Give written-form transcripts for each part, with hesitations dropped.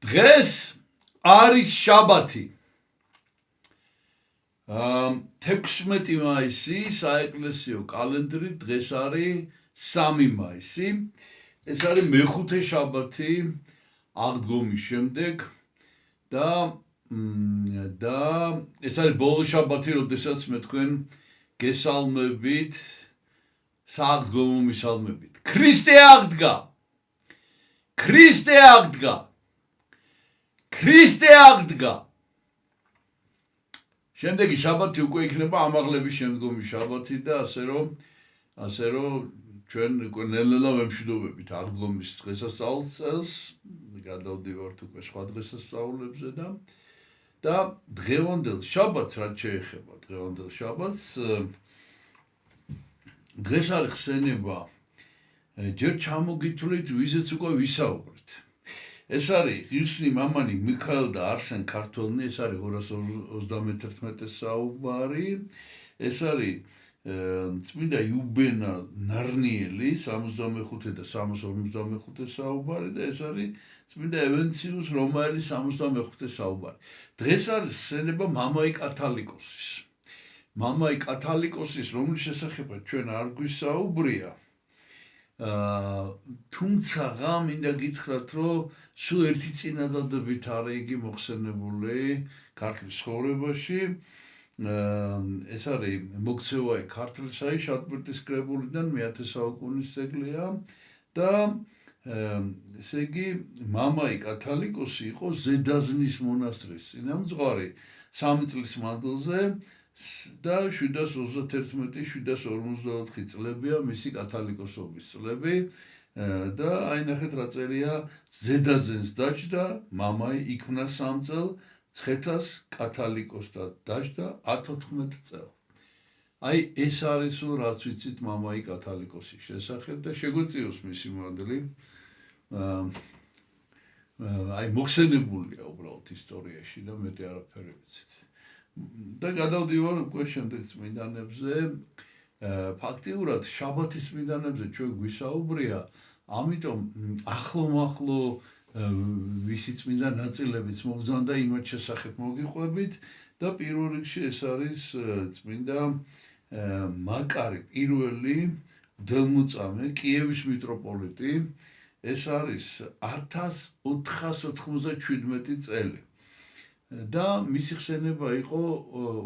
დღეს არის შაბათი. 16 მაისი საეკლესიო კალენდრით დღეს არის 3 მაისი. ეს არის მეხუთე შაბათი აღდგომის შემდეგ და ეს არის ბოლო შაბათი, როდესაც მე თქვენ გესალმებით სააღდგომო მისალმებით. ქრისტე აღდგა! ქრისტე აღდგა! ქრისტე აღდგა! შემდეგი შაბათი უკვე იქნება ამაღლების შემდგომი შაბათი და ასე რომ ჩვენ უკვე ნელ-ნელა ვემშვიდობებით აღდგომის დღესასწაულს წელს, გადავდივართ უკვე სხვა დღესასწაულებზე და დღევანდელ შაბათს რაც შეეხება დღევანდელ შაბათს დღეს არის ხსენება ჯერ ჩამოგითვლით ვიზეც უკვე ვისაუბრეთ. ეს არის ღირსი მამანი მიქაელ და არსენ ქართველნი, ეს არის 251 საუბარი. ეს არის წმინდა იუბენა ნარნიელი 65 და 355 საუბარი და ეს არის წმინდა ევენციუს რომაელი 65 საუბარი. დღეს არის ხსენება მამაი კათალიკოსის. მამაი კათალიკოსის, რომლის შესახებაც ჩვენ არ გვისაუბრია. თუმცა მინდა გითხრათ, რომ სულ ერთი წინადადებით არის იგი მოხსენებული ქართლის ცხოვრებაში. ეს არის მოქცევა ქართლსაი შატბერტის კრებულიდან მე-10 საუკუნის ძეგლია და ესე იგი მამაი კათალიკოსი იყო ზედაზნის მონასტრის წინამძღვარი 3 წლის მანძილზე და 731-754 წლებია მისი კათალიკოსობის წლები და აი ნახეთ რა წერია ზედაზენს დაჯდა მამაი იქმნა 3 წელ ცხეთას კათალიკოსთა დაჯდა 14 წელ. აი ეს არის სულ რაც ვიცით მამაი კათალიკოსის შესახებ და შეგვეციოს მისი მოდელი აი მოხსენებულია უბრალოდ ისტორიაში და მეტი არაფერი ვიცით. და გადავდივარ უკვე შემდეგ წმინდანებზე. ფაქტიურად შაბათის წმინდანებზე ჩვენ გვისაუბრია, ამიტომ ახლო ვისი წმინდა ნაწილებიც მოგზანდა იმათ შესახებ მოგიყვებით და პირველ რიგში ეს არის წმინდა მაკარი პირველი მღვდელმოწამე კიევის მიტროპოლიტი. ეს არის 1497 წელი. და მისი ხსენება იყო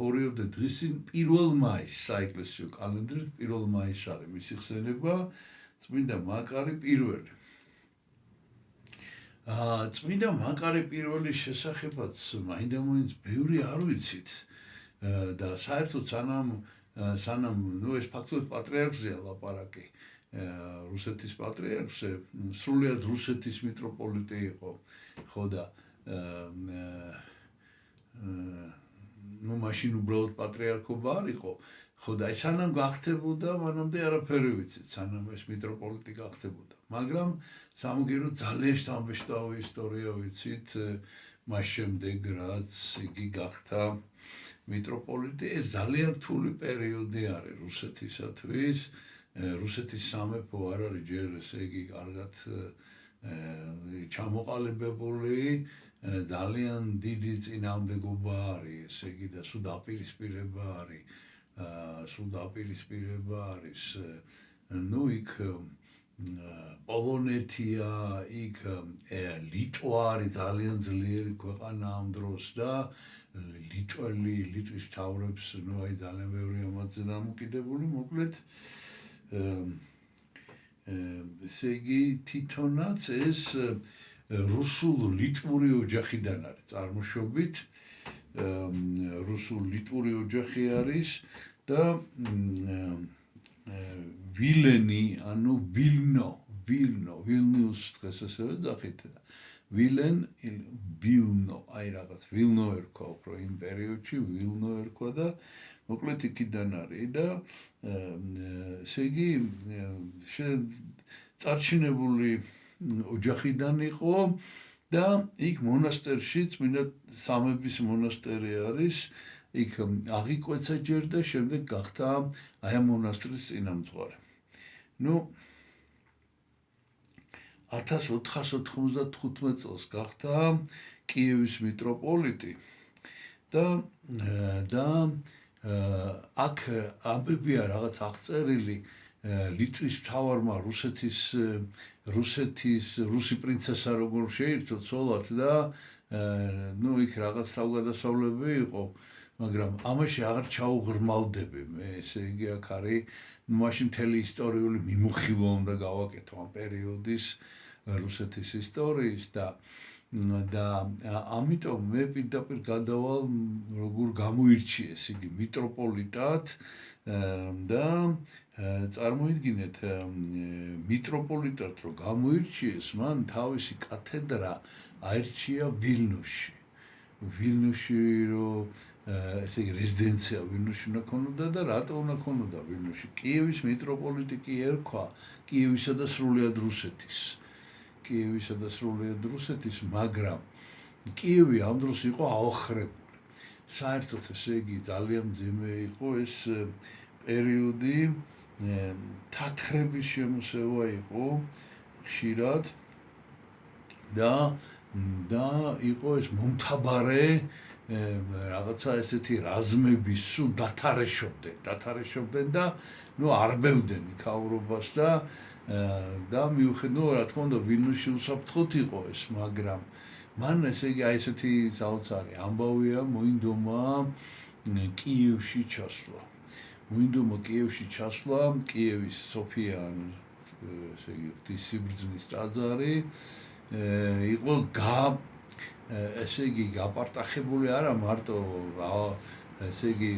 ორიოდე დღისին 1 მაისს საეკლესიო კალენდრით 1 მაისს არის მისი ხსენება წმინდა მაკარი პირველი. წმინდა მაკარი პირველის შესახებაც მაინდა-მაინც ბევრი არ ვიცით და საერთოდ სანამ ეს ფაქტობრივად პატრიარქზეა ლაპარაკი. რუსეთის პატრიარქზე სრულიად რუსეთის მიტროპოლიტი იყო, ხო და მაშინ უბრალოდ პატრიარქობა არ იყო, ხო და სანამ გახდებოდა, მანამდე არაფერი ვიცით, სანამ ეს მიტროპოლიტი გახდებოდა. მაგრამ სამაგიეროდ ძალიან შთამბეჭდავი ისტორია ვიცით, მას შემდეგ რაც იგი გახდა მიტროპოლიტი. ეს ძალიან რთული პერიოდი არის რუსეთისათვის. რუსეთის სამეფო არ არის ჯერ ესე იგი კარგად ჩამოყალიბებული, ძალიან დიდი წინააღმდეგობა არის, ესე იგი და სულ დაპირისპირება არის. ნუ იქ პოლონეთია, იქ ლიტვა არის ძალიან ძლიერი ქვეყანა ამ დროს და ლიტვის მთავრებს ნუ აი ძალიან ბევრი ამაზე დამოკიდებული, მოკლედ ესე იგი თვითონაც ეს რუსულ-ლიტვური ოჯახიდან არის წარმოშობით, რუსულ-ლიტვური ოჯახი არის და ვილენი, ანუ ვილნიუს დღეს ასე ვეძახით და ვილნო, აი რაღაც ვილნო ერქვა უფრო იმ პერიოდში, ვილნო ერქვა და მოკლედ იქიდან არის და ესე იგი წარჩინებული ოჯახიდან იყო და იქ მონასტერში წმინდა სამების მონასტერი არის, იქ აღიკვეცა ჯერ და შემდეგ გახდა აი ამ მონასტრის წინამძღვარი. ნუ 1495 წელს გახდა კიევის მიტროპოლიტი და აქ ამბებია რაღაც აღწერილი ლიტვის მთავარმა რუსი პრინცესა როგორ შეირთო ცოლად და იქ რაღაც თავგადასავლები იყო, მაგრამ ამაში აღარ ჩაუღრმავდები მე, ესე იგი აქ არის მაშინ მთელი ისტორიული მიმოხილვა უნდა გავაკეთო ამ პერიოდის რუსეთის ისტორიის და ამიტომ მე პირდაპირ გადავალ როგორ გამოირჩიეს იგი მიტროპოლიტად და წარმოიდგინეთ მიტროპოლიტად რომ გამოირჩიეს მან თავისი კათედრა აირჩია ვილნიუსში რომ ესე იგი რეზიდენცია ვილნიუსში უნდა ქონოდა და რატო უნდა ქონოდა ვილნიუსში კიევის მიტროპოლიტი კი ერქვა კიევისა და სრულიად რუსეთის მაგრამ კიევი ამ დროს იყო აოხრებული საერთოდ ესე იგი ძალიან მძიმე იყო ეს პერიოდი თათრების შემოსევა იყო ხშირად და იყო ეს მომთაბარე რაღაცა ესეთი რაზმების სულ დათარეშობდნენ და არბევდნენ იქაურობას და მიუხედავად რა თქმა უნდა ვილნიუსში უსაფრთხოდ იყო ეს მაგრამ მან ესე იგი აი ესეთი საოცარი ამბავია მოინდომა კიევში ჩასვლა კიევის სოფია ესე იგი ღვთისმსიბრძნის ტაძარი იყო ესე იგი გაპარტახებული არა მარტო ესე იგი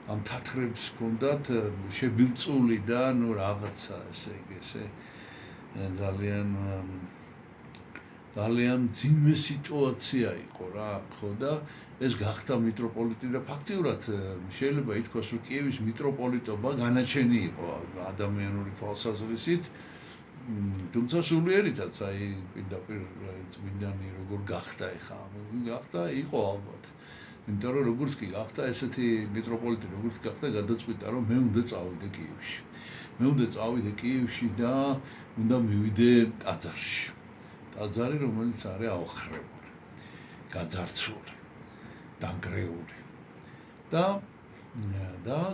ამ თათრებს ჰქონდათ შებილწული და რაღაცა ესე იგი ესე ძალიან ძიმე სიტუაცია იყო რა ხო და ეს გახდა მიტროპოლიტი და ფაქტიურად შეიძლება ითქვას რომ კიევის მიტროპოლიტობა განაჩენი იყო ადამიანური თვალსაზრისით თუმცა სულიერითაც აი პირდაპირ წმინდანი როგორ გახდა იყო ალბათ იმიტომ რომ როგორც კი გახდა ესეთი მიტროპოლიტი როგორც გახდა გადაწყვიტა რომ მე უნდა წავიდე კიევში და უნდა მივიდე ტაძარი რომელიც არის აოხრებული გაძარცვული დანგრეული და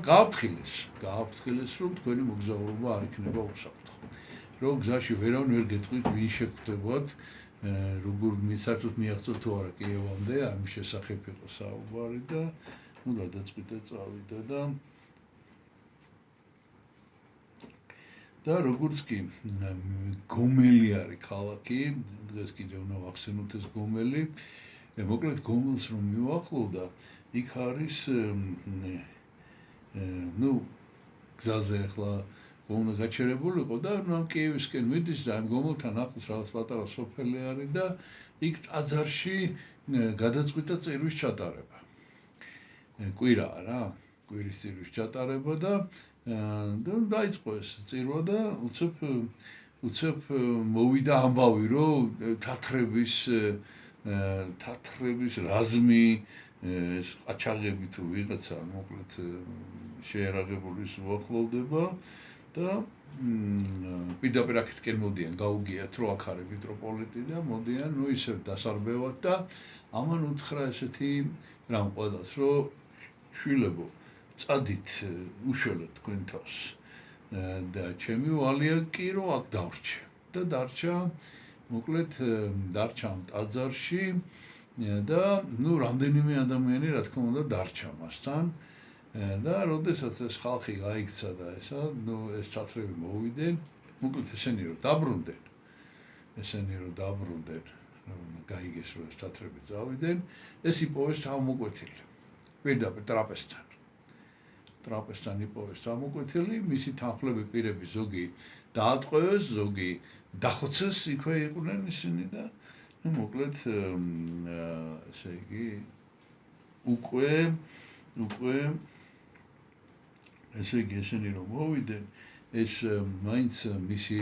გააფრთხილეს რომ თქვენი მოგზაურობა არ იქნება უსაფრთხო რომ გზაში ვერავინ ვერ გეტყვით ვინ შეგხვდებათ როგორ საერთოდ მიაღწევთ თუ არა კიევამდე ამის შესახებ იყო საუბარი და გადაწყვიტა წავიდა და როგორც კი გომელი არის ქალაქი დღეს კიდევ უნდა ვახსენოთ ეს გომელი მოკლედ გომელს რომ მივახლოვდა იქ არის გზაზე ახლა გომელი გაჩერებულიყო და კიევისკენ მიდის და ამ გომელთან ახლოს რაღაც პატარა სოფელი არის და იქ ტაძარში გადაწყვიტა წირვის ჩატარება კვირაა რა კვირის წირვის ჩატარება და დაიწყო ეს წირვა და უცებ მოვიდა ამბავი რომ თათრების რაზმი ყაჩაღები თუ ვიღაცა მოკლედ შეერაღებული უახლოვდება და პირდაპირ აქეთკენ მოდიან გაუგიათ რომ აქ არის მიტროპოლიტი და მოდიან ისევ დასარბევად და ამან უთხრა ესეთი რამ ყველას რომ შვილებო წადით უშველოთ თქვენ თავს და ჩემი ვალია კი რომ აქ დავრჩე და დარჩა მოკლედ დარჩა ამ ტაძარში და რამდენიმე ადამიანი რა თქმა უნდა დარჩა მასთან და როდესაც ეს ხალხი გაიქცა და ეს თათრები მოვიდნენ მოკლედ ესენი რომ დაბრუნდნენ გაიგეს რომ ეს თათრები წავიდნენ ეს იპოვეს თავმოკვეთილი პირდაპირ ტრაპეზთან იპოვეს თავმოკვეთილი მისი თანხლები პირები ზოგი დაატყვევეს ზოგი დახოცეს იქვე იყვნენ ისინი და მოკლედ ესე იგი უკვე ესე იგი ესენი რომ მოვიდნენ ეს მაინც მისი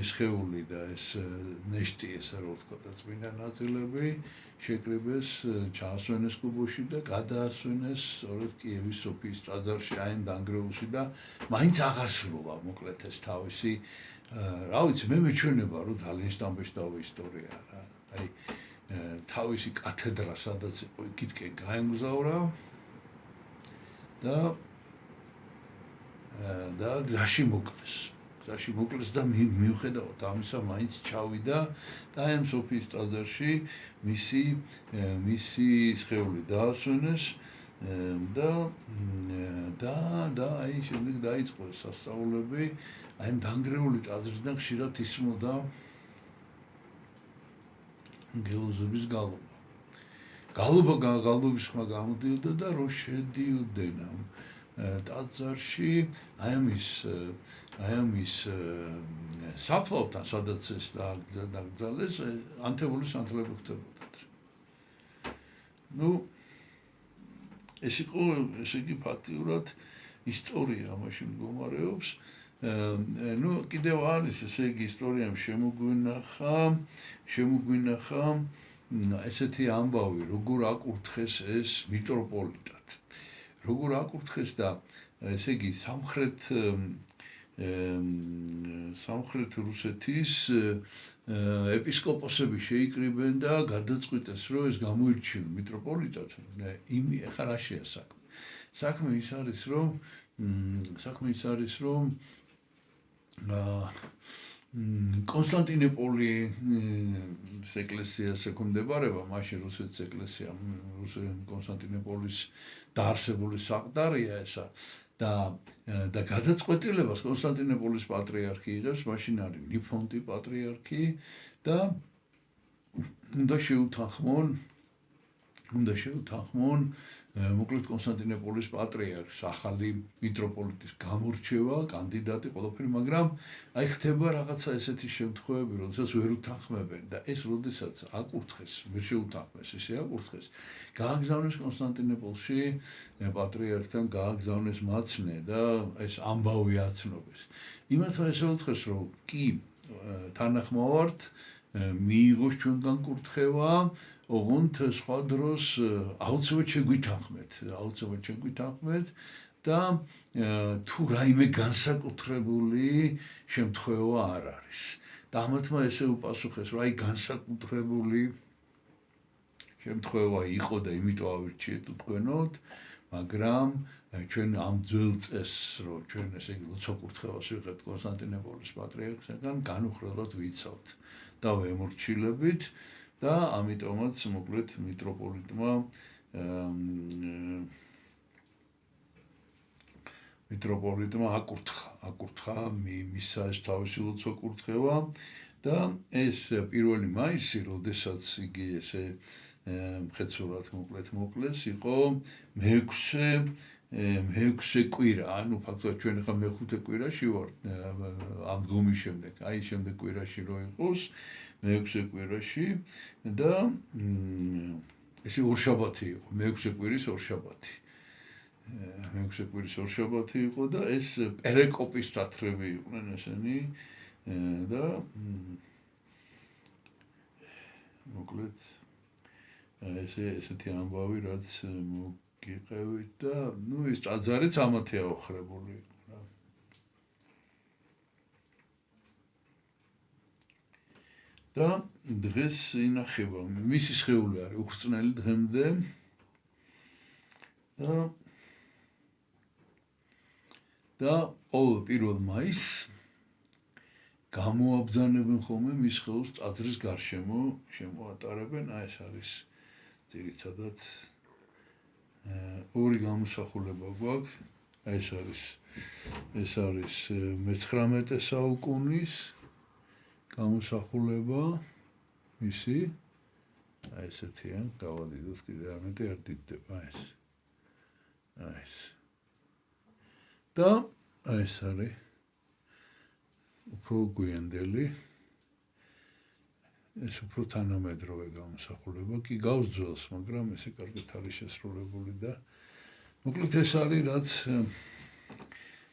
ესხეული და ეს ნეშტი ესე რომ ვთქვა წმინდა ნაწილები შეკრიბეს ჩაასვენეს კუბოში და გადაასვენეს სწორედ კიევის სოფიის ტაძარში აი ამ დანგრეულში და მაინც აღასრულა მოკლედ ეს თავისი რა ვიცი, მე მეჩვენება, რომ ძალიან შტამბეშტავი ისტორია რა. აი თავისი კათედრა, სადაც იყო, იქითკენ გაემგზავრა და გზაში მოკლეს. გზაში მოკლეს და მიუხედავად ამისა, მაინც ჩავიდა და აი ამ სოფიის ტაძარში მისი სხეული დაასვენეს და აი შემდეგ დაიწყო სასწაულები. აი ამ დანგრეული ტაძრიდან ხშირად ისმოდა გეოზების გალობის ხმა გამოდიოდა და რო შედიოდნენ ამ ტაძარში, აი ამის საფლავთან, სადაც ეს დაკრძალეს, ანთებული სანთლები ხდებოდათ. ეს იყო, ესე იგი, ფაქტიურად ისტორია ამაში მდგომარეობს. კიდევ არის, ესე იგი, ისტორიამ შემოგვინახა ესეთი ამბავი, როგორ აკურთხეს ეს მიტროპოლიტად. როგორ აკურთხეს და ესე იგი, სამხრეთ რუსეთის ეპისკოპოსები შეიკრიბნენ და გადაწყვიტეს, რომ ეს გამოირჩიონ მიტროპოლიტად. ეხლა რაშია საქმე? საქმე ის არის, რომ კონსტანტინოპოლის ეკლესიას ეკონდებარება, მაშინ რუსეთის ეკლესია, კონსტანტინოპოლის დაარსებული საყდარია ესა და გადაწყვეტილებას კონსტანტინოპოლის პატრიარქი იღებს, მაშინ არის ნიფონტი პატრიარქი და უნდა შეუთანხმონ მოკლედ კონსტანტინოპოლის პატრიარქს ახალი მიტროპოლიტის გამორჩევა, კანდიდატი ყველაფერი, მაგრამ აი ხდება რაღაცა ესეთი შემთხვევები, როდესაც ვერ უთანხმებენ და ეს როდესაც აკურთხეს, ვერ შეუთანხმეს, ესე აკურთხეს, გააგზავნეს კონსტანტინოპოლში პატრიარქთან გააგზავნეს მაცნე და ეს ამბავი აცნობეს. იმათმა ესეუთხეს, რომ კი თანახმოვართ, მიიღოს ჩვენგან კურთხევა, ოღონდ სხვა დროს აუცილებლად შეგვითანხმეთ და თუ რაიმე განსაკუთრებული შემთხვევა არ არის. და ამათმა ესე უპასუხეს, რომ აი განსაკუთრებული შემთხვევა იყო და იმიტომ ავირჩიეთ თქვენოთ, მაგრამ ჩვენ ამ ძველ წესს, რომ ჩვენ ესე იგი ლოცვა კურთხევას ვიღებთ კონსტანტინოპოლის პატრიარქისგან, განუხრელად ვიცავთ და ვემორჩილებით. და ამიტომაც მოკლედ მიტროპოლიტმა აკურთხა მისა ეს თავისი ლოცვა კურთხევა და ეს 1 მაისი, როდესაც იგი ესე მხეცურად მოკლეს, იყო მეექვსე კვირა, ანუ ფაქტობრივად ჩვენ ახლა მეხუთე კვირაში ვართ ამ დგომის შემდეგ, აი შემდეგ კვირაში რო იყოს მეექვსე კვირაში და ესე ორშაბათი იყო, მეექვსე კვირის ორშაბათი. მეექვსე კვირის ორშაბათი იყო და ეს პერეკოპის თათრები იყვნენ ესენი და მოკლედ ესეთი ამბავი, რაც მოგიყევით და ეს ტაძარიც ამათი აოხრებული იყო. და დღეს ინახება, მისი სხეული არის უხრწნელი დღემდე და ყოველ 1 მაისს გამოაბრძანებენ ხოლმე მის სხეულს ტაძრის გარშემო შემოატარებენ. აი ეს არის ძირითადად ორი გამოსახულება გვაქვს. აი ეს არის მე-19 საუკუნის გამოსახულება მისი, აი ესეთია, გავადიდოთ კიდე ამეტი არ დიდდება ეს. და აი ეს არის უფრო გვიანდელი, ეს უფრო თანამედროვე გამოსახულება, კი გავს ძველს, მაგრამ ესე კარგად არის შესრულებული და მოკლედ ეს არის, რაც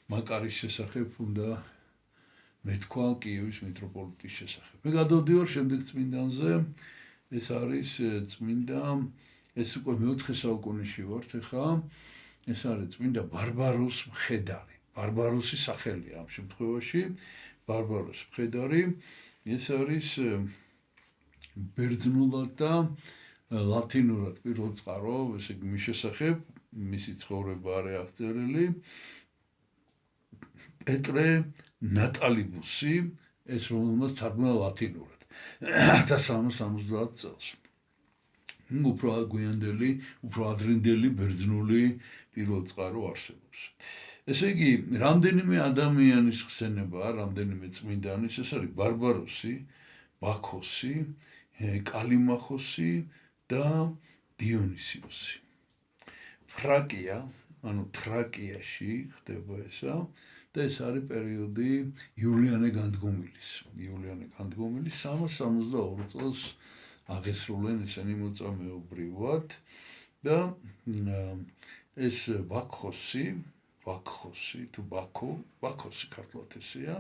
მაკარის შესახებ უნდა მეთქვა კიევის მიტროპოლიტის შესახებ. მე გადავდივარ შემდეგ წმინდანზე, ეს არის წმინდა, ეს უკვე მე-4 საუკუნეში ვართ ახლა, ეს არის წმინდა ბარბაროს მხედარი. ბარბაროსის სახელია ამ შემთხვევაში. ბარბაროს მხედარი, ეს არის ბერძნულად და ლათინურად პირველ წყარო, ესე იგი მის შესახებ, მისი ცხოვრება არის აღწერილი. პეტრე ნატალიბუსი, ეს რომელმაც თარგმნა ლათინურად 1370 წელს. უფრო გვიანდელი, უფრო ადრინდელი ბერძნული პირველ წყარო არსებობს. ესე იგი, რამდენიმე ადამიანის ხსენება, რამდენიმე წმინდანის, ეს არის ბარბაროსი, ბაქოსი, კალიმახოსი და დიონისიოსი. ფრაკია, ანუ თრაკიაში ხდება ესა და ეს არის პერიოდი იულიანე განდგომილის. იულიანე განდგომილის 362 წელს აღესრულენ ესენი მოწამეობრივად და ეს ბაქოსი თუ ბაქოსი ქართულად ესეა.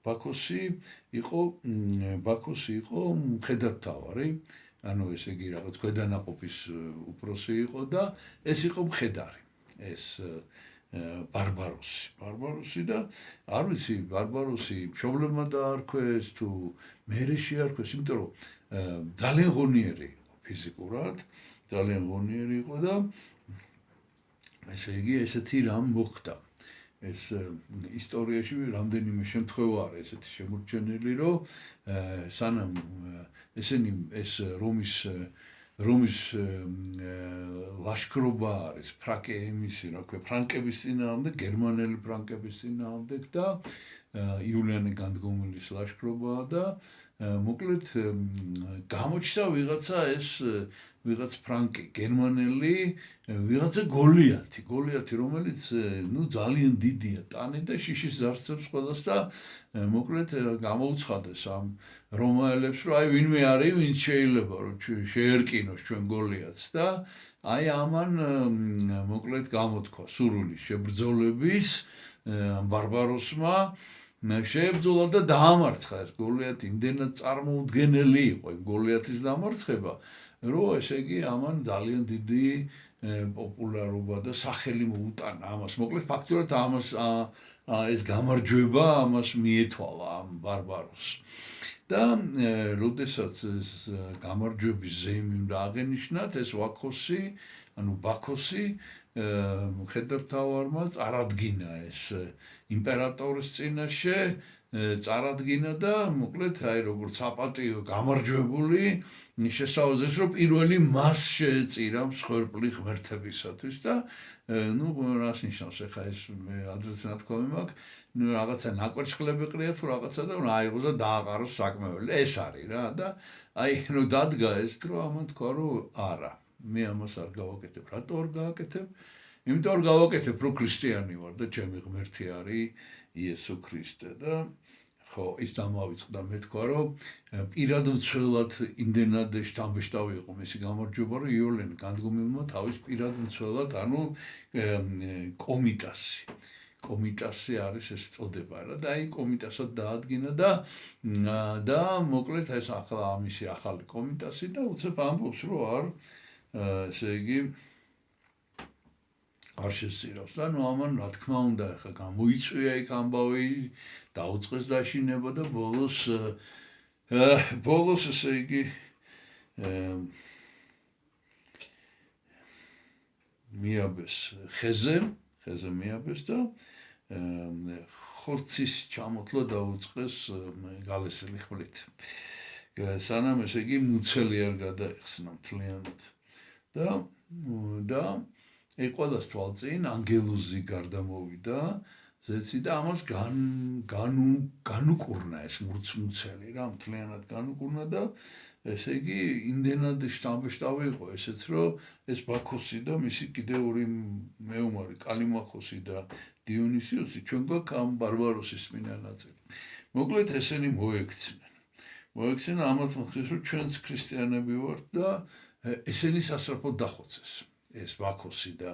ბაქოსი იყო მხედართმთავარი, ანუ ესე იგი რაღაც ქვედანაყოფის უფროსი იყო და ეს იყო მხედარი. ეს ბარბაროსი და არ ვიცი ბარბაროსი მშობლებმა დაარქვეს თუ მერე შეარქვეს, იმიტომ რომ ძალიან ღონიერი იყო ფიზიკურად, ძალიან ღონიერი იყო და ესე იგი ესეთი რამ მოხდა. ეს ისტორიაში რამდენიმე შემთხვევა არის ესეთი შემორჩენილი, რომ სანამ ესენი ეს რომის ლაშქრობა არის ფრანკების წინააღმდეგ, გერმანელი ფრანკების წინააღმდეგ და იულიანე განდგომილის ლაშქრობაა და მოკლედ გამოჩნდა ვიღაც ფრანკი, გერმანელი, ვიღაცა გოლიათი, რომელიც ძალიან დიდია ტანი და შიშის ზარცებს ყველას და მოკლედ გამოუცხადეს ამ რომაელებს, რომ აი ვინმე არის, ვინც შეიძლება რომ შეერკინოს ჩვენ გოლიათს და აი ამან მოკლედ გამოთქვა სურვილი შებრძოლების ბარბაროსმა შეებრძოლა და დაამარცხა ეს გოლიათი, იმდენად წარმოუდგენელი იყო იმ გოლიათის დამარცხება, რომ ესე იგი ამან ძალიან დიდი პოპულარობა და სახელი მოუტანა ამას. მოკლედ ფაქტურად ამას ეს გამარჯვება ამას მიეთვალა ამ ბარბაროსს. და როდესაც ეს გამარჯვების ზეიმი უნდა აღენიშნათ, ეს ბაქოსი მხედართმთავარმა წარადგინა ეს იმპერატორის წინაშე, წარადგინა და მოკლედ აი როგორც საპატიო გამარჯვებული შესაძლოა რომ პირველი მას შეეწირა მსხვერპლი ღმერთებისათვის და რას ნიშნავს ახლა ეს მე ადრეც ნათქვამი მაქვს, რაღაცა ნაკვერცხლები ყრია თუ რაღაცა და აიღოს და დააყაროს საკმეველი. ეს არის რა და აი დადგა ეს დრო, ამან თქვა რომ არა, მე ამას არ გავაკეთებ. რატო არ გავაკეთებ? იმიტომ რომ გავაკეთებ, რომ ქრისტიანი ვარ და ჩემი ღმერთი არის იესო ქრისტე და ხო, ის დამავიწყდა, მე თქვა რომ პირად მცველად იმდენად შთამბეჭდავი იყო მისი გამარჯვება, რომ იულიანე განდგომილმა თავის პირად მცველად, ანუ კომიტასი არის ეს წოდება რა და აი კომიტასად დაადგინა და მოკლედ ეს ახლა ამისი ახალი კომიტასი და უცებ ამბობს რომ არ ესე იგი არ შესწირავს და ამან რა თქმა უნდა ახლა გამოიწვია იქ ამბავი, დაუწყეს დაშინება და ბოლოს ესე იგი მიაბეს ხეზე მიაბეს და ხორცის ჩამოთვლა დაუწყეს გალესილი ხმლით. სანამ ესე იგი მუცელი არ გადაეხსნა მთლიანად და ეყოლას თვალწინ ანგელოზი გარდა მოვიდა ზეცი და ამას განუკურნა ეს მუცელი რა, მთლიანად განუკურნა და ესე იგი იმდენად შთამბეჭდავი იყო ესეც რომ ეს ბაქოსი და მისი კიდევ ორი მეომარი კალიმახოსი და დიონისიოსი ჩვენ გვაქვს ამ ბარბაროსის წმინდა ნაწილი. მოკლედ ესენი მოექცნენ ამათ მოხდეს რომ ჩვენც ქრისტიანები ვართ და ესენი სასწრაფოდ დახოცეს. ეს ბაქოსი და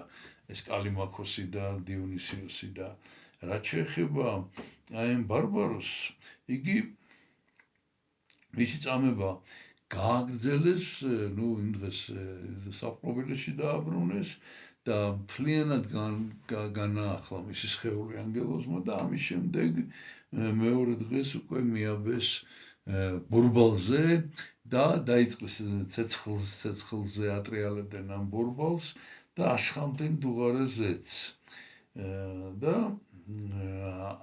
ეს კალიმახოსი და დიონისიოსი და რაც შეეხება აი ამ ბარბაროსს, იგი მისი წამება გააგრძელეს, იმ დღეს საპყრობილეში დააბრუნეს და მთლიანად განაახლა მისი სხეული ანგელოზმა და ამის შემდეგ მეორე დღეს უკვე მიაბეს ბურბალზე და დაიწყეს ცეცხლზე ატრიალებდნენ ამ ბურბალს და ასხამდნენ დუღარეზეც და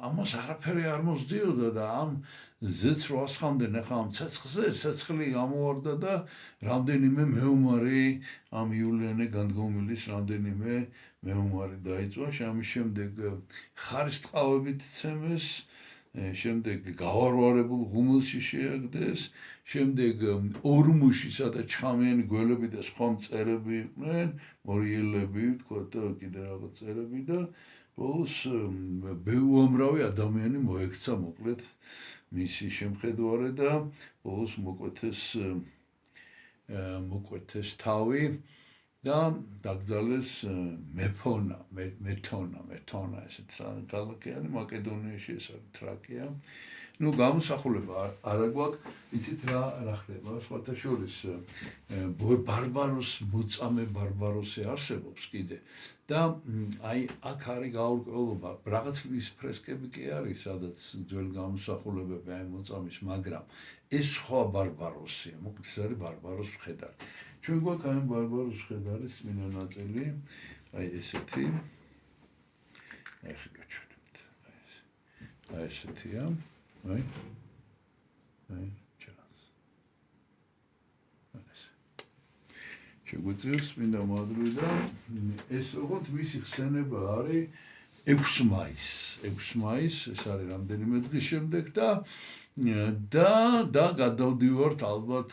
ამას არაფერი არ მოსდიოდა და ამ ზეც რო ასხამდნენ ახლა ამ ცეცხლზე ცეცხლი გამოვარდა და რამდენიმე მეომარი ამ იულიანე განდგომილის რამდენიმე მეომარი დაიწვა ამის შემდეგ ხარისწყავებით ცემეს შემდეგ გავარვარებულ ღუმელში შეაგდეს შემდეგ ორმუში სადაც ჩხამიანი გველები და სხვა მწერები იყვნენ მორიელები თქვა და კიდე რაღაც წერები და ბოლოს უამრავი ადამიანი მოექცა მოკლედ მისი შემხედვარე და ბოლოს მოკვეთეს თავი და დაკრძალეს მეთონა ესეც ქალაქი არის მაკედონიაში ეს არის თრაკია ну გამოსახულება არა გვაქვს იცით რა ხდება სხვათა შორის ბარბაროს მოწამე ბარბაროსი არსებობს კიდე და აი აქ არის გაურკვევლობა რაღაც ის ფრესკები კი არის სადაც ძველ გამოსახულებები აი მოწამის მაგრამ ეს სხვა ბარბაროსია მოკლედ ეს არის ბარბაროს მხედარი ჩვენ გვაქვს აი ბარბაროს მხედარის წინა ნაწილი აი ესეთი აი გაჩვენებთ აი ესეთია აი ჩანს შეგვიძლია წმინდა მადლიდან ეს როგორც მისი ხსენება არის 6 მაისს ეს არის რამდენიმე დღის შემდეგ და გადავდივართ ალბათ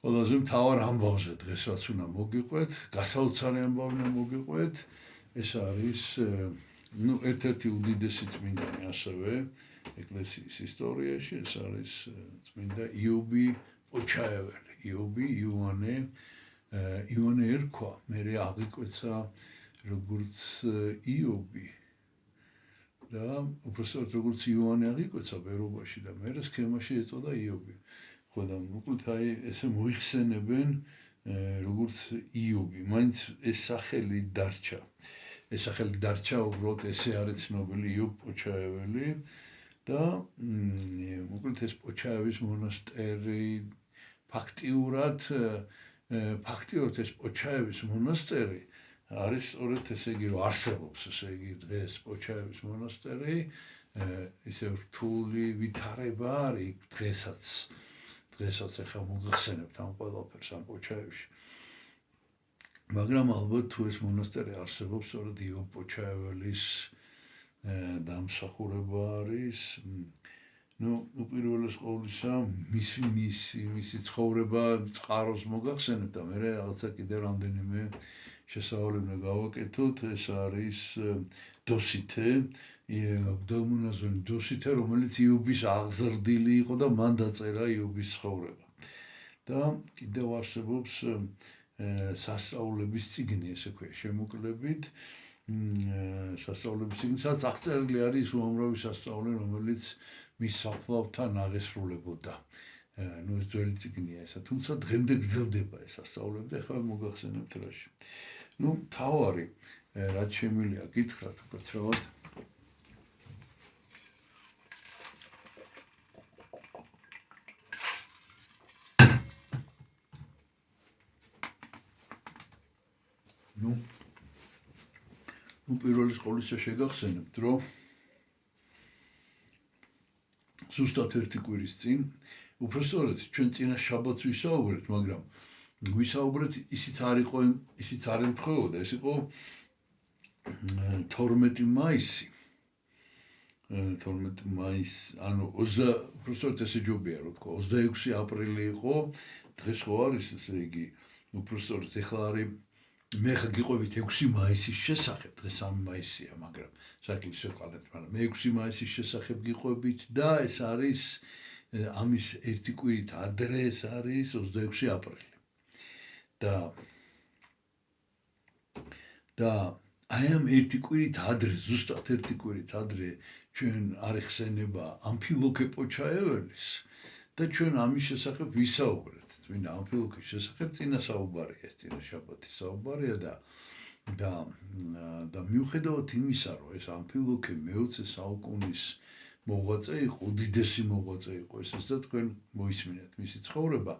ყველაზე მთავარ ამბავზე დღესაც უნდა მოგიყვეთ გასაოცარი ამბავი უნდა მოგიყვეთ ეს არის ერთ-ერთი უდიდესი წმინდანი ასევე ეკლესიის ისტორიაში ეს არის წმინდა იობი პოჩაეველი იობი ივანე ერქვა მერე აღიკვეცა როგორც იობი და უბრალოდ როგორც ივანე აღიკვეცა ბერობაში და მერე სქემაში ეწოდა იობი ხო და მოკლედ აი ესე მოიხსენებენ როგორც იობი მაინც ეს სახელი დარჩა უბრალოდ ესე არის ცნობილი იობ პოჩაეველი და მოკლედ ეს პოჩაევის მონასტერი ფაქტიურად ეს პოჩაევის მონასტერი არის სწორედ ესე იგი რომ არსებობს ესე იგი დღეს პოჩაევის მონასტერი ისე რთული ვითარება არის დღესაც ახლა მოგხსენებთ ამ ყველაფერს ამ პოჩაევში მაგრამ ალბათ თუ ეს მონასტერი არსებობს სწორედ იობ პოჩაეველის დამსახურება არის უპირველეს ყოვლისა მისი ცხოვრება წყაროს მოგახსენებთ და მე რაღაცა კიდე რამდენიმე შესავალი უნდა გავაკეთოთ ეს არის დოსითე დოსითე რომელიც იობის აღზრდილი იყო და მან დაწერა იობის ცხოვრება და კიდევ არსებობს სასწაულების წიგნი ესე ქვია შემოკლებით სასწაულების წიგნი სადაც აღწერილი არის უამრავი სასწაული რომელიც მის საფლავთან აღესრულებოდა ეს ძველი წიგნია ესა თუმცა დღემდე გრძელდება ეს სასწაულები და ახლა მოგახსენებთ რაში თავარი რაც შემიძლია გითხრათ უკაცრავად პირველის ყოვლისა შეგახსენებთ, რომ ზუსტად ერთი კვირის წინ, უпростоრად ჩვენ წინა შაბათს ვისაუბრეთ, მაგრამ ვისაუბრეთ ისიც არ ემთხვეოდა, ეს იყო 12 მაისი. 12 მაისი, ანუ უпростоრად ესე ჯობია, რომ თქვა, 26 აპრილი იყო, დღეს ხო არის, ესე იგი, უпростоრად ეხლა არის მე გიყვებით 6 მაისის შესახებ, დღეს 3 მაისია, მაგრამ საკლისო ყალეთ, მაგრამ მე 6 მაისის შესახებ გიყვებით და ეს არის ამის ერთი კვირით ადრე ეს არის 26 აპრილი. და აი ამ ერთი კვირით ადრე, ზუსტად ერთი კვირით ადრე ჩვენ არის ხსენება ამფილოქე პოჩაეველის და ჩვენ ამის შესახებ ვისაუბრეთ. წინა ამფილოქის შესახებ წინა საუბარია, წინა შაბათის საუბარია და მიუხედავად იმისა, რომ ეს ამფილოქე მე-20 საუკუნის მოღვაწე იყო, უდიდესი მოღვაწე იყო ესეც და თქვენ მოისმინეთ მისი ცხოვრება.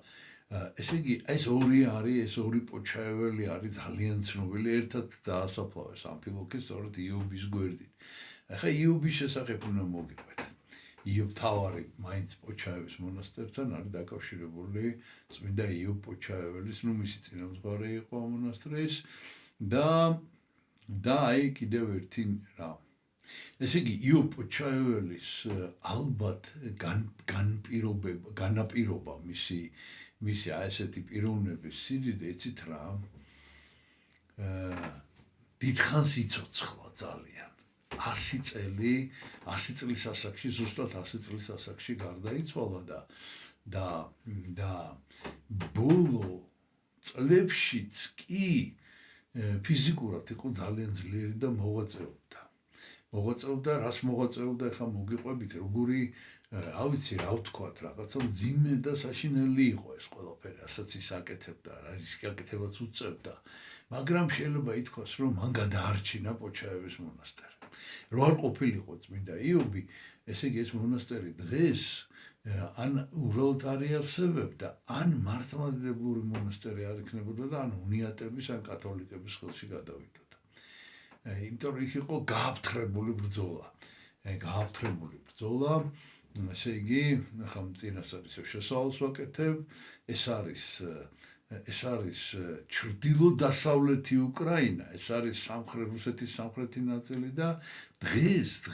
ესე იგი, ეს ორი არის, ეს ორი პოჩაეველი არის ძალიან ცნობილი, ერთად დაასაფლავეს ამფილოქეს სწორედ იობის გვერდით. ახლა იობის შესახებ უნდა მოგიყვეთ. იობ თავარი მაინც პოჩაევის მონასტერთან არის დაკავშირებული წმინდა იობ პოჩაეველის, მისი წინამძღვარი იყო მონასტრის და აი კიდევ ერთი რა. ესე იგი, იობ პოჩაეველის ალბათ განაპირობა მისი ასეთი პიროვნების სიდიდე, იცით რა, დიდხანს იცოცხლა ძალიან. 100 წლის ასაკში, ზუსტად 100 წლის ასაკში გარდაიცვალა და ბოლო წლებშიც კი ფიზიკურად იყო ძალიან ძლიერი და მოღვაწეობდა, რას მოღვაწეობდა, ახლა მოგიყვებით, როგორი რა ვიცი, რა ვთქვათ, რაღაცა მძიმე და საშინელი იყო ეს ყველაფერი, რასაც ის აკეთებდა, რის გაკეთებაც უწევდა. მაგრამ შეიძლება ითქვას, რომ მან გადაარჩინა პოჩაევის მონასტერი. რო არ ყოფილიყო წმინდა იობი, ესე იგი ეს მონასტერი დღეს ან უბრალოდ არ იარსებებდა, ან მართლმადიდებლური მონასტერი არ იქნებოდა და ან უნიატების, ან კათოლიკების ხელში გადავიდოდა. იმიტომ რომ იქ იყო გააფთრებული ბრძოლა. ესე იგი, ახლა წინასწარ ისევ შესავალს ვაკეთებ, ეს არის ჩრდილო-დასავლეთი უკრაინა, ეს არის რუსეთის სამხრეთი ნაწილი და დღეს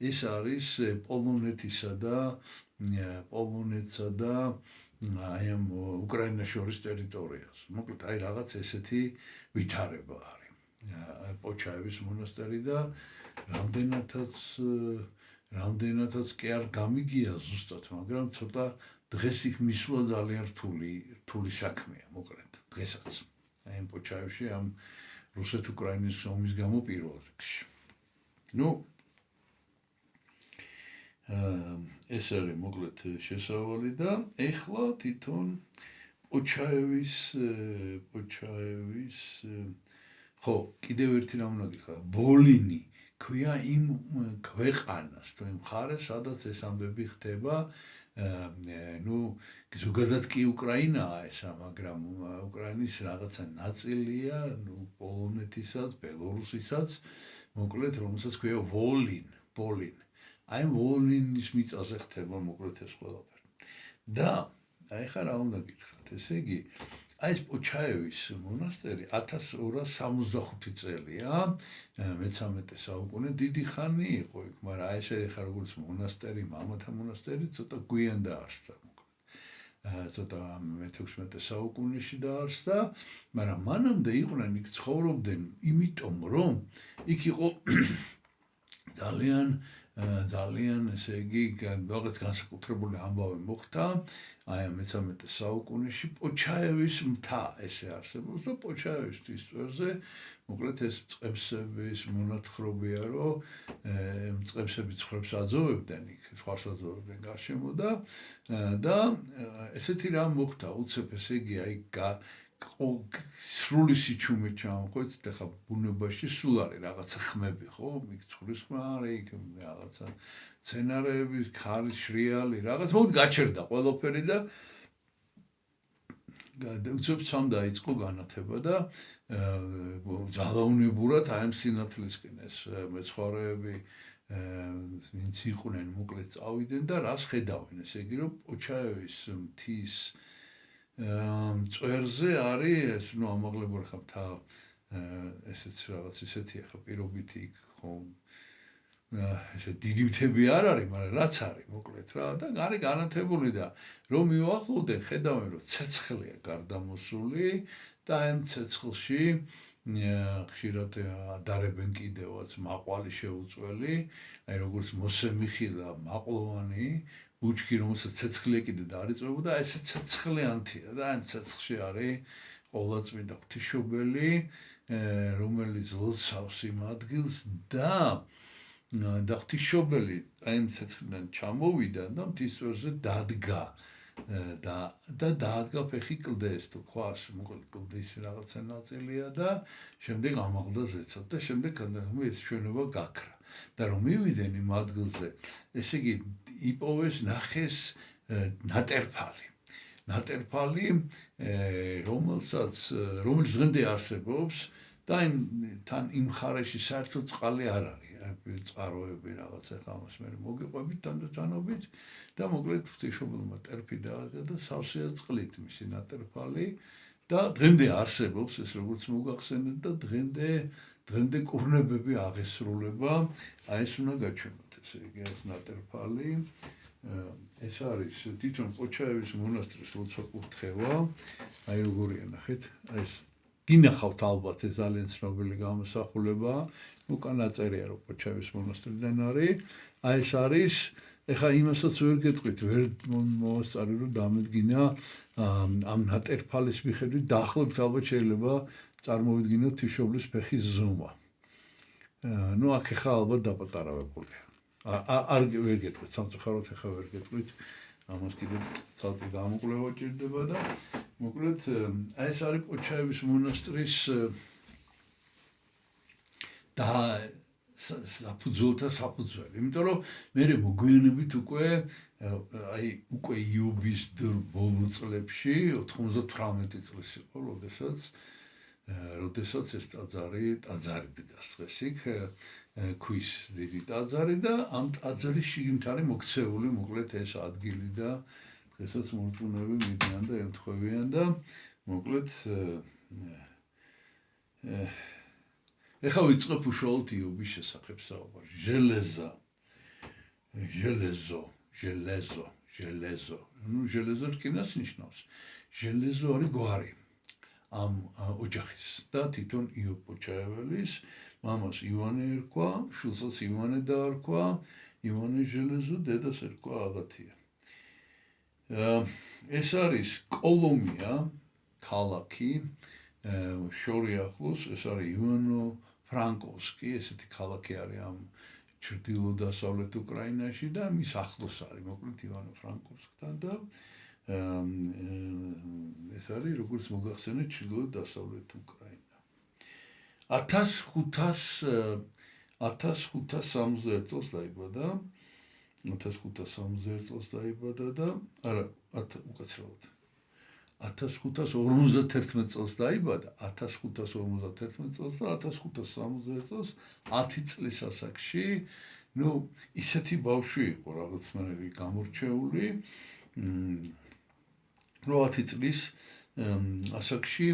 ეს არის პოლონეთსა და აი ამ უკრაინას შორის ტერიტორიას. მოკლედ, აი რაღაც ესეთი ვითარება არის. პოჩაევის მონასტერი და რამდენადაც კი არ გამიგია ზუსტად, მაგრამ ცოტა დღეს იქ მისვლა ძალიან რთული საქმეა, მოკლედ, დღესაც. აი ამ პოჩაევში, ამ რუსეთ-უკრაინის ომის გამო პირველ რიგში. ეს არის მოკლედ შესავალი და ეხლა თვითონ პოჩაევის ხო, კიდევ ერთი რამ უნდა გითხრა, ვოლინი ქვია იმ ქვეყანას, თუ იმ მხარეს, სადაც ეს ამბები ხდება, ზოგადად კი უკრაინაა ესა, მაგრამ უკრაინის რაღაცა ნაწილია, პოლონეთისაც, ბელორუსისაც, მოკლედ, რომელსაც ქვია ვოლინ. აი ვოლინის მიწაზე ხდება მოკლედ ეს ყველაფერი. და აი ხა რა უნდა გითხრათ, ესე იგი, აი ეს პოჩაევის მონასტერი 1265 წელია, მე-13 საუკუნე დიდი ხანი იყო იქ, მაგრამ აი ესე ხა როგორც მონასტერი, მამათა მონასტერი ცოტა გვიან დაარსდა, მოკლედ. ცოტა მე-16 საუკუნეში დაარსდა, მაგრამ მანამდე იყვნენ იქ ცხოვრობდნენ, იმიტომ რომ იქ იყო ძალიან ესე იგი რაღაც განსაკუთრებული ამბავი მოხდა აი მე-13 საუკუნეში პოჩაევის მთა ესე არსებობს და პოჩაევისთვის წვერზე მოკლედ ეს წყებსების მონათხრობია რომ წყებსები ცხვრებს აძოვებდნენ იქ ხვარს აძოვებდნენ გარშემო და ესეთი რამ მოხდა უცებ ესე იგი აი სრული სიჩუმე ჩამოყვეთ და ხა ბუნებაში სულ არის რაღაცა ხმები ხო იქ ცხრის ხმა არის იქ რაღაცა სცენარები ქარი შრიალი რაღაც მოდი გაჩერდა ყველაფერი და უცებ სამ დაიწყო განათება და ძალაუნებურად აი ამ სინათლისკენ ეს მეცხვარეები ვინც იყვნენ მოკლედ წავიდნენ და რას ხედავენ ესე იგი რომ პოჩაევის მთის წვერზე არის ეს ამაღლებური ხა მთა ესეც რაღაც ისეთი ხა პირობითი იქ ხო ესე დიდი მთები არ არის მაგრამ რაც არის მოკლედ რა და არის განათებული და რომ მივახლოვდნენ ხედავენ რომ ცეცხლია გარდამოსული და ამ ცეცხლში ხშირად ადარებენ კიდევაც მაყვალი შეუწველი აი როგორც მოსე მიხილა მაყლოვანი უჩქი რომელსაც ცეცხლია კიდე დაარიწებოდა ესე ცეცხლიანთია და ამ ცეცხლში არის ყოვლადწმინდა ღვთისმშობელი რომელიც ლოცავს იმ ადგილს და ღვთისმშობელი აი ამ ცეცხლიდან ჩამოვიდა და მთისწვერზე დადგა და დაადგა ფეხი კლდეს თუ ქვას მოკლედ კლდის რაღაცა ნაწილია და შემდეგ ამაღლდა ზეცად და შემდეგ ეს შენობა გაქრა და რომ მივიდნენ იმ ადგილზე, ესე იგი იპოვეს ნახეს ნატერფალი, რომელიც დღემდე არსებობს და თან იმ მხარეში საერთოდ წყალი არ არის. წყაროები რაღაც ახლა ამას მე მოგიყვებით თანდათანობით და მოკლედ ღვთისმშობელმა ტერფი დაადგა და სავსეა წყლით მისი ნატერფალი და დღემდე არსებობს ეს როგორც მოგახსენეთ და დღემდე კურნებები აღესრულება, აი ეს უნდა გაჩვენოთ, ესე იგი ეს ნატერფალი ეს არის თვითონ პოჩაევის მონასტრის ლოცვა-კურთხევა, აი როგორია ნახეთ, ეს გინახავთ ალბათ ეს ძალიან ცნობილი გამოსახულება, უკან აწერია რომ პოჩაევის მონასტრიდან არის, აი ეს არის, ეხლა იმასაც ვერ გეტყვით, ვერ მოასწარი რომ დამედგინა ამ ნატერფალის მიხედვით დაახლოებით ალბათ შეიძლება წარმოვიდგინოთ ღვთისმშობლის ფეხის ზომა. ნუ აქ ეხლა ალბათ დაპატარავებულია. არ ვერ გეტყვით, სამწუხაროდ ეხლა ვერ გეტყვით, ამას კიდევ ცალკე გამოკვლევა ჭირდება და მოკლედ აი ეს არის პოჩაევის მონასტრის და საფუძველთა საფუძველი. იმიტომ რომ მე მოგვიანებით უკვე იობის ბოლო წლებში 98 წლის იყო, როდესაც ეს ტაძარი დგას დღეს იქ ქვის დიდი ტაძარი და ამ ტაძრის შიგნით არის მოქცეული მოკლედ ეს ადგილი და დღესაც მორწმუნეები მიდიან და ემთხვევიან და მოკლედ ეხლა ვიწყებ უშუალოდ იობის შესახებ საუბარი. ჟელეზო. ნუ ჟელეზო რკინას ნიშნავს. ჟელეზო არის გვარი ამ ოჯახის და თვითონ იობ პოჩაეველის მამას ივანე ერქვა, შვილსაც ივანე დაარქვა, ივანე ჟელეზო, დედას ერქვა აღათია. ეს არის კოლომია, ქალაქი, შორი ახლოს, ეს არის ივანო-ფრანკოვსკი, ესეთი ქალაქი არის ამ ჩრდილო-დასავლეთ უკრაინაში და მის ახლოს არის, მოკლედ ივანო-ფრანკოვსკთან და ეს არის როგორც მოგახსენეთ ჩრდილო-დასავლეთ უკრაინა. 1561 წელს დაიბადა. 1561 წელს დაიბადა და არა, უკაცრავად. 1551 წელს დაიბადა, 1551 წელს და 1561 წელს 10 წლის ასაკში, ნუ ისეთი ბავშვი იყო რაღაცნაირი გამორჩეული, რომ 10 წლის ასაკში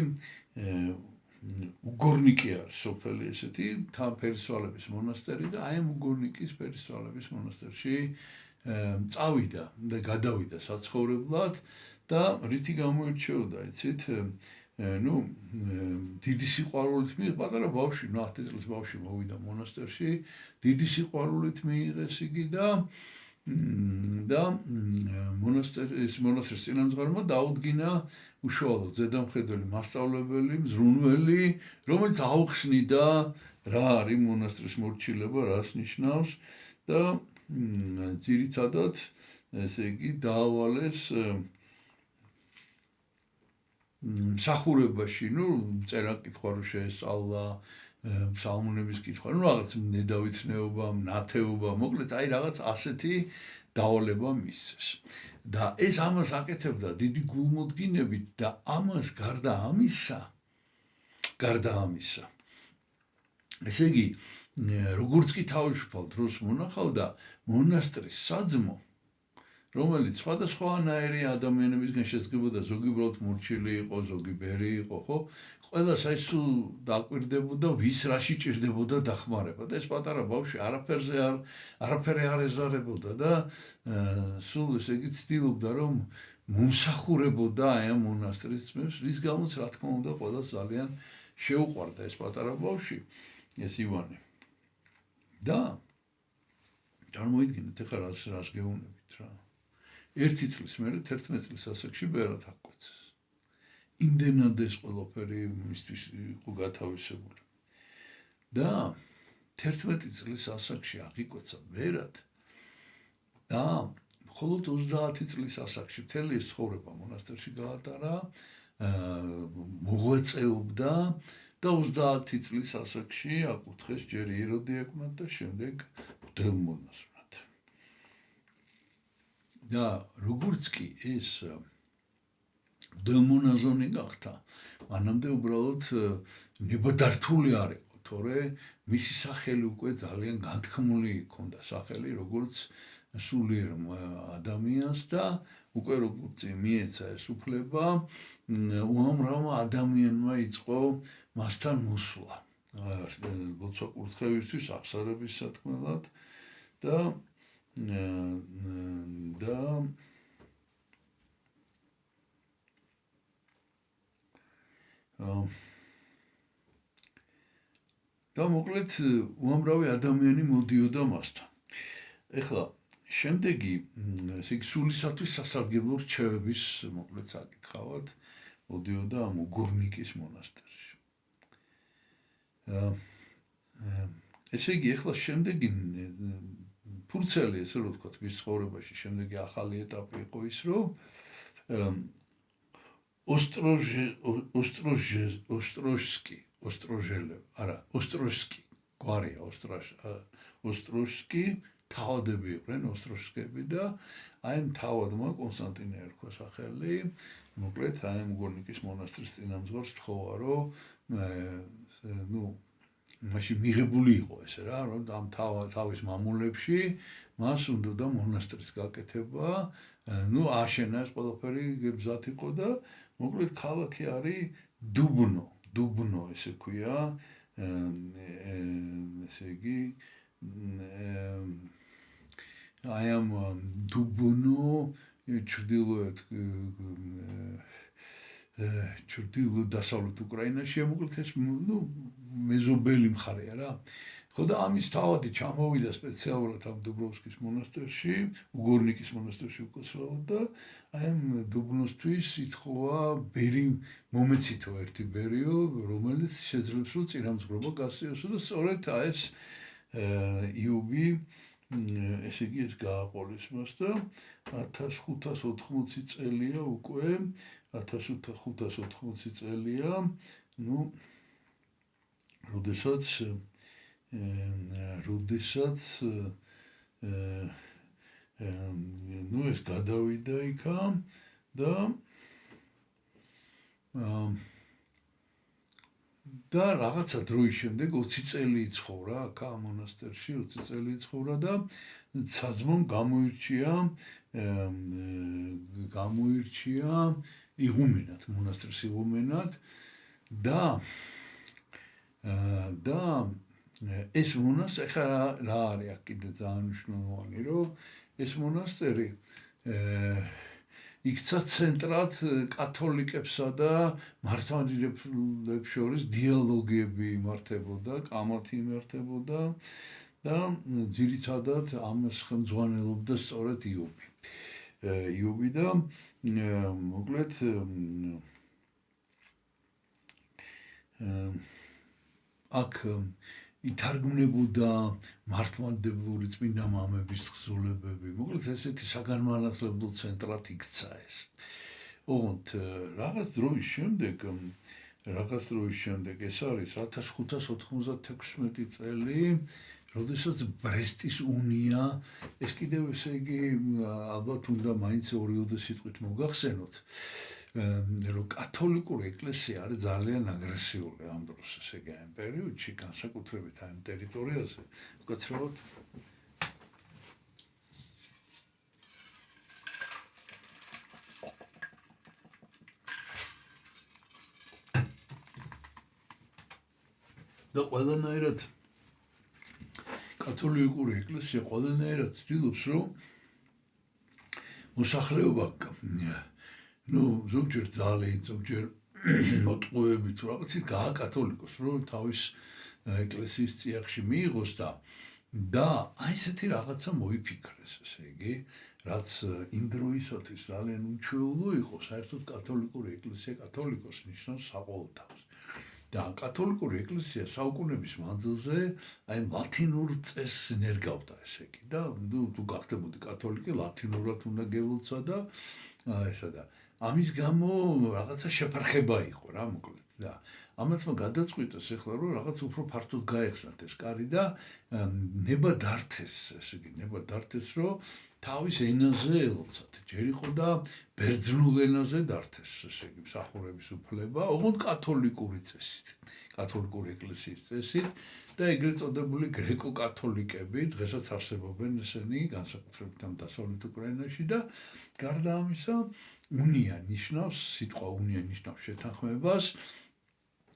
უგორნიკი არის სოფელი ესეთი თან ფერისვალების მონასტერი და აი ამ უგორნიკის ფერისვალების მონასტერში წავიდა და გადავიდა საცხოვრებლად და რითი გამოირჩეოდა, იცით, ნუ დიდი სიყვარულით პატარა ბავშვი, ნუ 10 წლის ბავშვი მოვიდა მონასტერში, დიდი სიყვარულით მიიღეს იგი და მონასტრის წინამძღვარმა დაუდგინა უშუალოდ ზედამხედველი მასწავლებელი, მზრუნველი, რომელიც აუხსნიდა რა არის მონასტრის მორჩილება, რას ნიშნავს და ძირითადად ესე იგი დაავალეს მსახურებაში, ნუ წერა-კითხვა რო შეესწავლა, ფსალმუნების კითხვა, ნუ რაღაც ნედავითნეობა, ნათეობა, მოკლედ აი რაღაც ასეთი დავალება მისცეს. და ეს ამას აკეთებდა დიდი გულმოდგინებით და ამას გარდა ამისა. ესე იგი, როგორც კი თავისუფალ დროს მონახავდა მონასტრის საძმო, რომელიც სხვადასხვანაირი ადამიანებისგან შედგებოდა, ზოგი უბრალოდ მორჩილი იყო, ზოგი ბერი იყო, ხო? ყველას აი სულ დაკვირდებოდა, ვის რაში ჭირდებოდა დახმარება და ეს პატარა ბავშვი არაფერი არ ეზარებოდა და სულ ესე იგი ცდილობდა, რომ მომსახურებოდა აი ამ მონასტრის ძმებს, რის გამოც რა თქმა უნდა ყველას ძალიან შეუყვარდა ეს პატარა ბავშვი, ეს ივანე. და წარმოიდგინეთ ახლა რას გეუბნებით რა. 1 წლის მერე 11 წლის ასაკში ბერად აღკვეცეს. იმდენად ეს ყველაფერი მისთვის იყო გათავისებული. და 11 წლის ასაკში აღიკვეცა ბერად და მხოლოდ 30 წლის ასაკში მთელი ეს ცხოვრება მონასტერში გაატარა, მოღვაწეობდა და 30 წლის ასაკში აკურთხეს ჯერ იროდიაკვნად და შემდეგ მღვდელმონაზვნად. და როგორც კი ეს მღვდელმონაზონი გახდა, მანამდე უბრალოდ ნებადართული არ იყო, თორე მისი სახელი უკვე ძალიან განთქმული ჰქონდა სახელი, როგორც სულიერ ადამიანს და უკვე როგორც მიეცა ეს უფლება, უამრავმა ადამიანმა იწყო მასთან მოსვლა. ლოცვა კურთხევისთვის აღსარების სათქმელად და მოკლედ უამრავი ადამიანი მოდიოდა მასთან. ეხლა შემდეგი ესე იგი სულისათვის სასარგებლო რჩევების მოკლედ საკითხავად მოდიოდა ამ უგორნიკის მონასტერში. ესე იგი ეხლა შემდეგი ფურცელი, ესე რომ ვთქვათ, მის ცხოვრებაში შემდეგი ახალი ეტაპი იყო ის, რომ ოსტროჟსკი თავადები იყვნენ ოსტროჟსკები და აი ამ თავადმა კონსტანტინე ერქვა სახელი, მოკლედ აი ამ უგორნიკის მონასტრის წინამძღვარს თხოვა, რომ მაშინ მიღებული იყო ესე რა, რომ ამ თავის მამულებში მას უნდა მონასტრის გაკეთება, აშენა ეს ყველაფერი გზად იყო და მოკლედ ქალაქი არის დუბნო ესე ქვია, ესე იგი აი ამ დუბნო ჩრდილო-დასავლეთ უკრაინაში მოკლედ ეს მეზობელი მხარეა რა. ხო და ამის თავადი ჩამოვიდა სპეციალურად ამ დუბროვსკის მონასტერში, უგორნიკის მონასტერში უკაცრავად და აი ამ დუბნოსთვის ითხოვა ბერი მომეცითო ერთი ბერიო, რომელიც შეძლებს რომ წინამძღვრობა გასიოსო და სწორედ ეს იუბი ესე იგი ეს გააყოლეს მას და 1580 წელია უკვე 1580 წელია, როდესაც ეს გადავიდა იქამ და რაღაცა დროის შემდეგ 20 წელი იცხოვრა აქ ამ მონასტერში, 20 წელი იცხოვრა და საძმომ გამოირჩია იღუმენად, მონასტრის იღუმენად და ეს მონასტერი ახლა რა არის აქ კიდე ძალიან მნიშვნელოვანი, რომ ეს მონასტერი იქცა ცენტრად კათოლიკებსა და მართლმადიდებლებს შორის დიალოგები იმართებოდა, კამათი იმართებოდა და ძირითადად ამას ხელმძღვანელობდა სწორედ იუბი და მოკლედ აქ ითარგმნებოდა მართლმადიდებლური წმინდა მამების თხზულებები, მოკლედ ესეთი საგანმანათლებლო ცენტრად იქცა ეს. ოღონდ რაღაც დროის შემდეგ ეს არის 1596 წელი, როდესაც ბრესტის უნია, ეს კიდევ ესე იგი ალბათ უნდა მაინც ორიოდე სიტყვით მოგახსენოთ, რომ კათოლიკური ეკლესია არის ძალიან აგრესიული ამ დროს, ესე იგი ამ პერიოდში, განსაკუთრებით ამ ტერიტორიაზე, უკაცრავად და ყველანაირად კათოლიკური ეკლესია ყველანაირად ცდილობს, რომ მოსახლეობა ზოგჯერ ძალით, ზოგჯერ მოტყუებით თუ რაღაცით გააკათოლიკოს, რომ თავის ეკლესიის წიაღში მიიღოს და აი ესეთი რაღაცა მოიფიქრეს, ესე იგი, რაც იმ დროისათვის ძალიან უჩვეულო იყო, საერთოდ კათოლიკური ეკლესია, კათოლიკოს ნიშნავს საყოველთაოს. და კათოლიკური ეკლესია საუკუნეების მანძილზე აი ლათინურ წესს ნერგავდა, ესე იგი, და თუ გახდებოდი კათოლიკე, ლათინურად უნდა გელოცა და ესა და ამის გამო რაღაცა შეფარხება იყო რა მოკლედ და ამათმა გადაწყვიტეს ახლა რომ რაღაც უფრო ფართოდ გაეხსნათ ეს კარი და ნება დართეს, ესე იგი ნება დართეს რომ თავის ენაზე ელოცათ. ჯერ იყო და ბერძნულ ენაზე დართეს, ესე იგი მსახურების უფლება, ოღონდ კათოლიკური წესით, კათოლიკური ეკლესიის წესით და ეგრეთ წოდებული გრეკო-კათოლიკები დღესაც არსებობენ ესენი, განსაკუთრებით ამ დასავლეთ უკრაინაში და გარდა ამისა, უნია ნიშნავს, სიტყვა უნია ნიშნავს შეთანხმებას.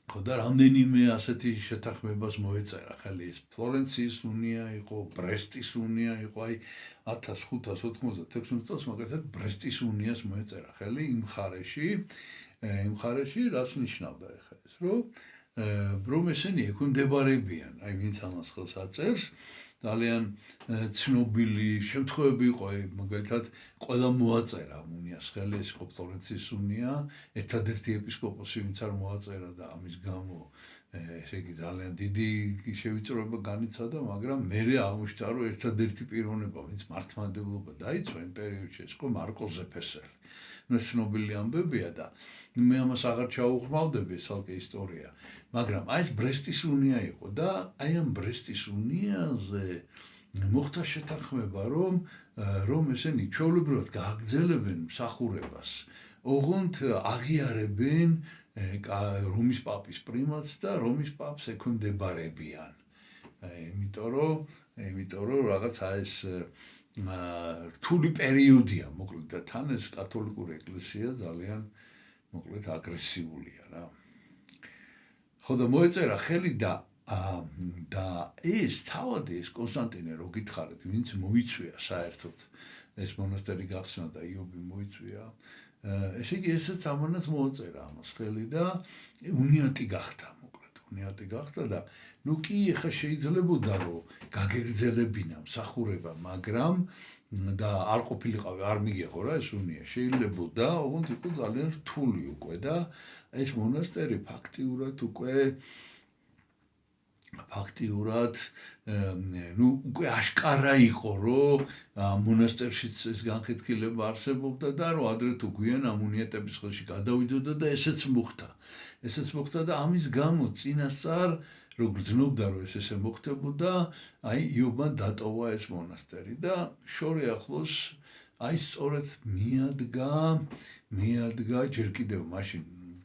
ხო და რამდენიმე ასეთი შეთანხმებას მოეწერა ხელი ეს ფლორენციის უნია იყო, ბრესტის უნია იყო, აი 1596 წელს მაგალითად ბრესტის უნიას მოეწერა ხელი იმ მხარეში, რაც ნიშნავდა ახლა ეს, რომ ესენი ექვემდებარებიან, აი ვინც ამას ხელს აწერს, ძალიან ცნობილი შემთხვევები იყო, მაგალითად ყველა მოაწერა უნიას ხელი, ეს იყო ფლორენციის უნია, ერთადერთი ეპისკოპოსი ვინც არ მოაწერა და ამის გამო ესე იგი ძალიან დიდი შევიწროება განიცადა, მაგრამ მერე აღმოჩნდა რომ ერთადერთი პიროვნება ვინც მართლმადიდებლობა დაიცვა იმ პერიოდში ეს იყო მარკო ზეფესელი. ეს ცნობილი ამბებია და მე ამას აღარ ჩაუღრმავდები ცალკე ისტორია, მაგრამ აი ეს ბრესტის უნია იყო და აი ამ ბრესტის უნიაზე მოხდა შეთანხმება რომ ესენი ჩვეულებრივად გააგრძელებენ მსახურებას, ოღონდ აღიარებენ რომის პაპის პრიმატს და რომის პაპს ექვემდებარებიან. იმიტომ რომ რაღაცა ეს რთული პერიოდია, მოკლედ და თან ეს კათოლიკური ეკლესია ძალიან მოკლედ აგრესიულია რა. ხო და მოეწერა ხელი და ეს თავად ეს კონსტანტინე რო გითხარით, ვინც მოიწვია საერთოდ ეს მონასტერი გახსნა და იობი მოიწვია, ესე იგი ესაც ამანაც მოეწერა ამას ხელი და უნიატი გახდა, მოკლედ უნიატი გახდა და ნუ კი ეხა შეიძლებოდა რომ გაგეგრძელებინა მსახურება, მაგრამ და არ ყოფილიყავი, არ მიგეყო რა ეს უნია, შეიძლებოდა, ოღონდ იყო ძალიან რთული უკვე და ეს მონასტერი ფაქტიურად ნუ უკვე აშკარა იყო რომ მონასტერშიც ეს განხეთქილება არსებობდა და რომ ადრე თუ გვიან ამ უნიატების ხელში გადავიდოდა და ესეც მოხდა და ამის გამო წინასწარ რო გრძნობდა რომ ესე მოხდებოდა, აი იობმა დატოვა ეს მონასტერი და შორი ახლოს აი სწორედ მიადგა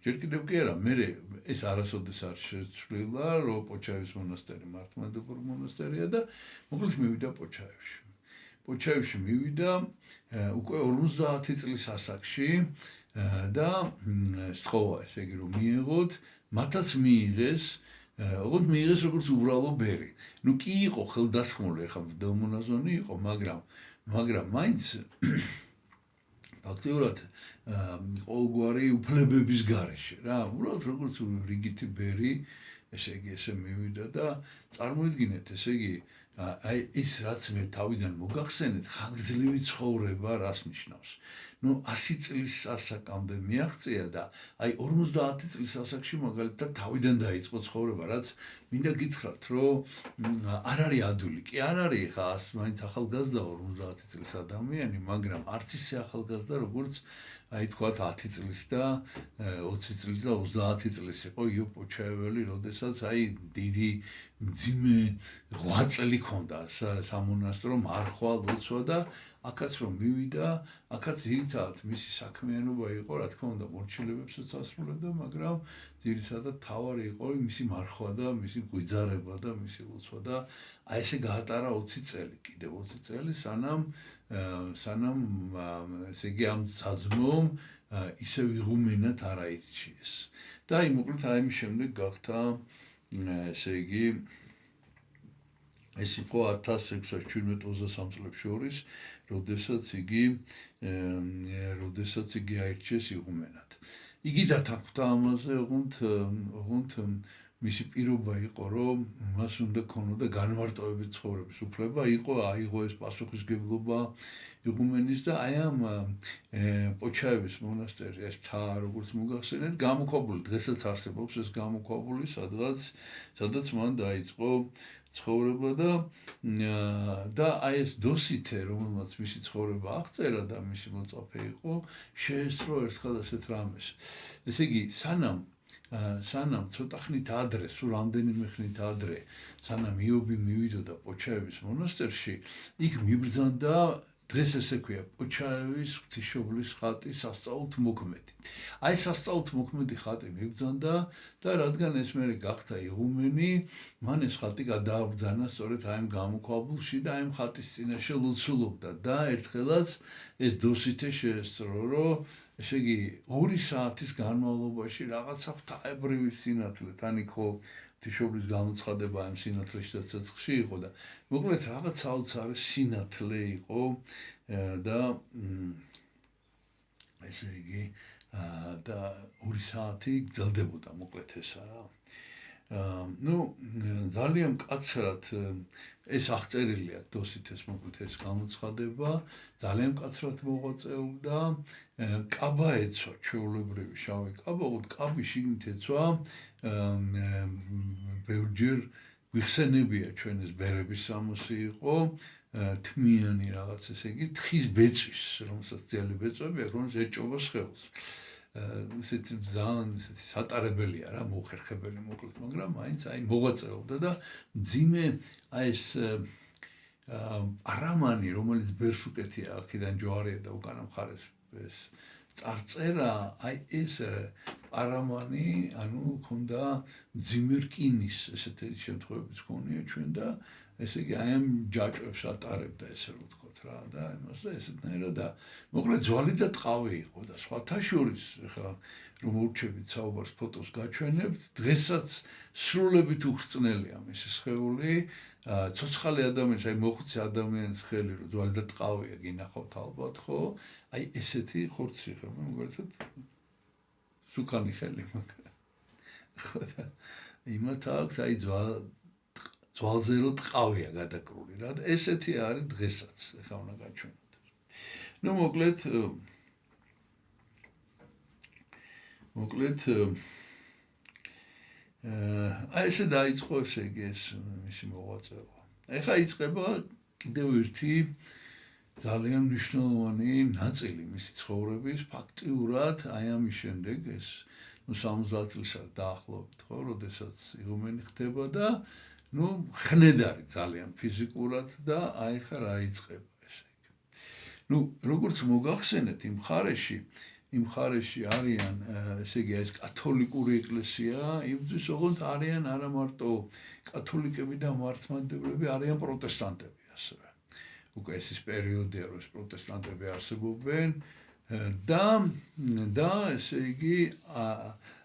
ჯერ კიდევ კი არა, მერე ეს არასოდეს არ შეცვლილა, რომ პოჩაევის მონასტერი მართლმადიდებლური მონასტერია და მოკლედ მივიდა პოჩაევში მივიდა უკვე 50 წლის ასაკში და სწხოვა, ესე იგი რომ მიიღოთ, მათაც მიიღეს, ოღონდ მიიღეს როგორც უბრალო ბერი. ნუ კი იყო ხელდასხმული, ახლა მღვდელმონაზონი იყო, მაგრამ მაინც ფაქტიურად ყოველგვარი უფლებების გარეშე რა, უბრალოდ როგორც რიგითი ბერი, ესე იგი ესე მივიდა და წარმოიდგინეთ, ესე იგი აი ის რაც მე თავიდან მოგახსენეთ, ხანგრძლივი ცხოვრება რას ნიშნავს. ნუ 100 წლის ასაკამდე მიაღწია და აი 50 წლის ასაკში მაგალითად თავიდან დაიწყო ცხოვრება, რაც მინდა გითხრათ, რომ არ არის ადვილი, კი არ არის ხა მაინც ახალგაზრდა 50 წლის ადამიანი, მაგრამ არც ისე ახალგაზრდა, როგორც აი თქვათ 10 წლის და 20 წლის და 30 წლის იყო იო პოჩაეველი, როდესაც აი დიდი მძიმე 8 წელი ჰქონდა სამონასტრო მარხვა, ლოცვა და აქაც რომ მივიდა, აქაც ძირითადად მისი საქმიანობა იყო, რა თქმა უნდა, მორჩილებებსაც ასრულებდა, მაგრამ ძირითადად თავარი იყო მისი მარხვა და მისი გვიძარება და მისი ლოცვა და აი ესე გაატარა 20 წელი, კიდევ 20 წელი, სანამ ესე იგი ამ საძმომ ისევ იღუმენად არ აირჩიეს. და აი მოკლედ აი მის შემდეგ გახდა ესე იგი ეს იყო 1617-23 წლებს შორის, როდესაც იგი აირჩიეს იღუმენად. იგი დათანხმდა ამაზე, ოღონდ მისი პირობა იყო, რომ მას უნდა ქონოდა განმარტოვებით ცხოვრების უფლება, აიღო ეს პასუხისმგებლობა იღუმენის და აი ამ პოჩაევის მონასტერი, ეს მთა, როგორც მოგახსენეთ, გამოქვაბული, დღესაც არსებობს ეს გამოქვაბული, სადაც მან დაიწყო ცხოვრება და აი ეს დოსითე, რომელმაც მისი ცხოვრება აღწერა და მისი მოწაფე იყო, შეესწრო ერთხელ ასეთ რამეს. ესე იგი, სანამ ცოტა ხნით ადრე, სულ რამდენიმე ხნით ადრე, სანამ იობი მივიდოდა პოჩაევის მონასტერში, იქ მიბრძანდა დღეს ესე ქვია პოჩაევის ღვთისმშობლის ხატი სასწაულთ მოქმედი. აი სასწაულთ მოქმედი ხატი მიბრძანდა და რადგან ეს მე გახდა იღუმენი, მან ეს ხატი გადააბრძანა სწორედ აი ამ გამოქვაბულში და აი ამ ხატის წინაშე ლოცულობდა და ერთხელაც ეს დოსითე შეესწრო, რომ ესე იგი 2 საათის განმავლობაში რაღაცა ღვთაებრივი სინათლე, თან იქ ხო ღვთისმშობლის გამოცხადება ამ სინათლეში და ცეცხლში იყო და მოკლედ რაღაც საოცარი სინათლე იყო და ესე იგი და 2 საათი გრძელდებოდა მოკლედ ესა რა. ნუ ძალიან მკაცრად ეს აღწერილი აქვს დოსითეს მოკლედ ეს გამოცხადება, ძალიან მკაცრად მოღვაწეობდა, კაბა ეცვა, ჩვეულებრივი შავი კაბა, კაბი შიგნით ეცვა, ბევრჯერ გვიხსენებია ჩვენ ეს ბერების სამოსი იყო, თმიანი რაღაც ესე იგი თხის ბეწვის, რომელსაც ძელი ბეწვები აქვს, რომელიც ეჭობა სხეულს. ესეთი ძალიან ესეთი სატარებელია რა, მოუხერხებელი მოკლედ, მაგრამ მაინც აი მოღვაწეობდა და მძიმე აი ეს არამანი, რომელიც ბერს უკეთია აქედან ჯვარია და უკანა მხარეს ეს წარწერა, აი ეს არამანი, ანუ ქონდა მძიმე რკინის ესეთი შემთხვევებიც ქონია ჩვენ და ესე იგი აი ამ ჯაჭვებს ატარებდა ესე რომ ვთქვათ რა და იმას და ესეთნაირად და მოკლედ ძვალი და ტყავი იყო და სხვათა შორის ეხლა რომ ურჩებით საუბარს ფოტოს გაჩვენებთ, დღესაც სრულებით უხრწნელია მისი სხეული, ცოცხალი ადამიანის, აი მოხუცი ადამიანის ხელი რომ ძვალი და ტყავია გინახავთ ალბათ, ხო? აი ესეთი ხორცი ხომ მოგვერდეთ სუკანი ხელი მაგ. ხო და იმათ აქვს აი ძვალზე რო ტყავია გადაკრული რა და ესეთი არის დღესაც ეხლა უნდა გაჩვენოთ. ნუ მოკლედ აი ესე დაიწყო ესე იგი ეს მისი მოღვაწეობა. ეხლა იწყება კიდევ ერთი ძალიან მნიშვნელოვანი ნაწილი მისი ცხოვრების ფაქტიურად აი ამის შემდეგ ეს 70 წელს დაახლოებით ხო, როდესაც იღუმენი ხდება და ნუ ხნედარი ძალიან ფიზიკურად და აი ხა რა იწყება ესე იგი. ნუ როგორც მოგახსენეთ იმ მხარეში არიან ესე იგი ეს კათოლიკური ეკლესია, იბრძვის ოღონდ არიან არა მარტო კათოლიკები და მართლმადიდებლები, არიან პროტესტანტები ასევე. უკვე ეს პერიოდია რომ ეს პროტესტანტები არსებობენ და ესე იგი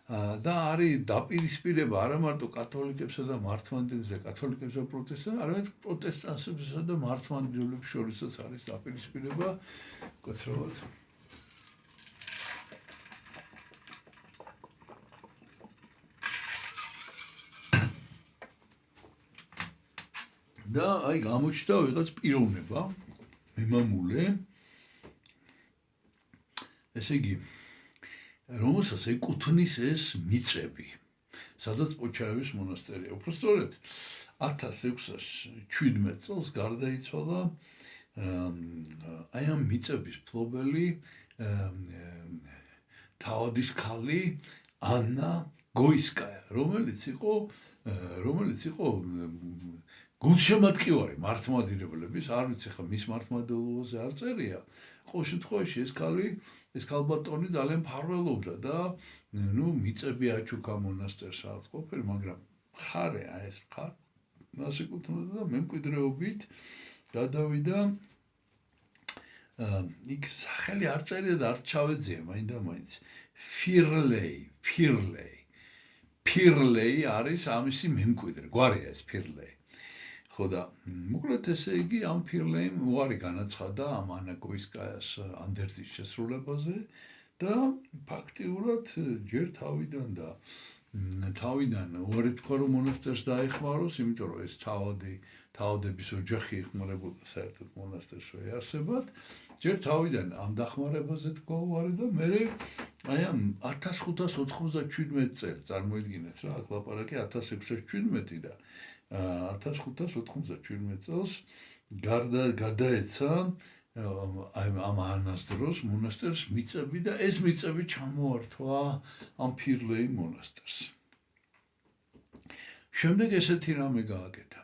და არის დაპირისპირება არა მარტო კათოლიკებსა და მართლმადიდებლებს და კათოლიკებს და პროტესტანტებს, არამედ პროტესტანტებსა და მართლმადიდებლებს შორისაც არის დაპირისპირება კაცრავად. და აი გამოჩნდა ვიღაც პიროვნება, მემამულე, ესე იგი რომელსაც ეკუთვნის ეს მიწები, სადაც პოჩაევის მონასტერია. უბრალოდ 1617 წელს გარდაიცვალა აი ამ მიწების მფლობელი თავადის ქალი ანა გოისკაია, რომელიც იყო გულშემატკივარი მართლმადიდებლების, არ ვიცი ხა მის მართლმადიდებლობაზე არ წერია. ყოველ შემთხვევაში ეს ქალბატონი ძალიან მფარველობდა და ნუ მიწები აჩუქა მონასტერს რაღაც ყოფილი, მაგრამ მხარე ეს მას ეკუთვნოდა და მემკვიდრეობით გადავიდა იქ სახელი არ წერია და არ ჩავეძია მაინდა-მაინც. ფირლეი არის ამისი მემკვიდრე, გვარია ეს ფირლეი. ხო და მოკლედ ესე იგი ამ ფირლეიმ უარი განაცხადა ამ ანა გოისკაიას ანდერძის შესრულებაზე და ფაქტიურად ჯერ თავიდან და თავიდან უარი თქვა რომ მონასტერს დაეხმაროს, იმიტომ რომ ეს თავადების ოჯახი ეხმარებოდა საერთოდ მონასტერს ეარსებათ. ჯერ თავიდან ამ დახმარებაზე თქვა უარი და მერე აი ამ 1597 წელს წარმოიდგინეთ რა, აქ ლაპარაკი 1617 და 1597 წელს გადაეცა ამ ანას დროს მონასტერს მიწები და ეს მიწები ჩამოართვა ამ ფირლეიმ მონასტერს. შემდეგ ესეთი რამე გააკეთა.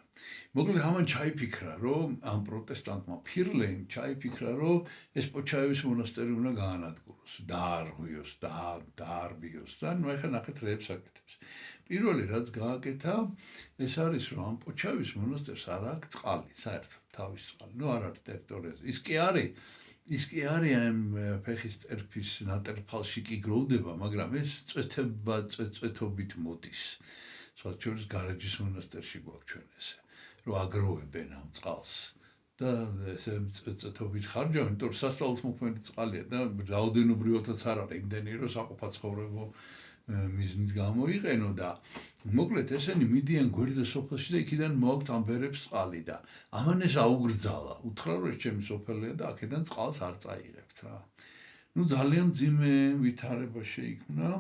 მოკლედ ამან ჩაიფიქრა, რომ ამ პროტესტანტმა ფირლეიმ ჩაიფიქრა, რომ ეს პოჩაევის მონასტერი უნდა გაანადგუროს, დაარღვიოს, დაარბიოს და ნუ ახლა ნახეთ რეებს აკეთებს. პირველი რაც გააკეთა, ეს არის რომ ამ პოჩაევის მონასტერს არ აქვს წყალი, საერთოდ თავის წყალი, ნუ არ არის ტერიტორიაზე. ის კი არის ამ ფეხის ტერფის ნატერფალში კი გროვდება, მაგრამ ეს წვეთობით მოდის. სხვა შორის გარეჯის მონასტერში გვაქვს ჩვენ ესე. რომ აგროვებენ ამ წყალს და ესე წვეთობით ხარჯავენ, იმიტომ რომ სასწაულს მოქმედი წყალია და რაოდენობრივადაც არ არის იმდენი, რომ საყოფაცხოვრებო მიზნით გამოიყენო და მოკლედ ესენი მიდიან გვერდზე სოფელში და იქიდან მოაქვთ ამ ბერებს წყალი და ამან ეს აუგრძალა, უთხრა რომ ეს ჩემი სოფელია და აქედან წყალს არ წაიღებთ რა. ნუ ძალიან მძიმე ვითარება შეიქმნა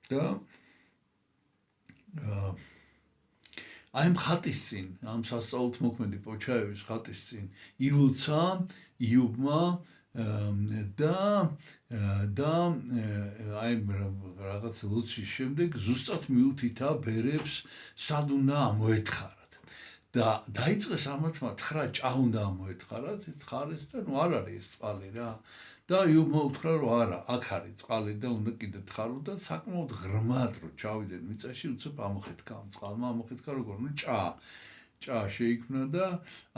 და აი ამ ხატის წინ, ამ სასწაულთ მოქმედი პოჩაევის ხატის წინ ილოცა იუბმა და აი რაღაც ლოცვის შემდეგ ზუსტად მიუთითა ბერებს სად უნდა ამოეთხარათ და დაიწყეს ამათმა თხრა ჭა უნდა ამოეთხარათ, თხარეს და ნუ არ არის ეს წყალი რა და იუბმა უთხრა რომ არა, აქ არის წყალი და უნდა კიდე თხარო და საკმაოდ ღრმად რომ ჩავიდნენ მიწაში, უცებ ამოხეთქა ამ წყალმა, ამოხეთქა როგორ, ნუ ჭა შეიქმნა და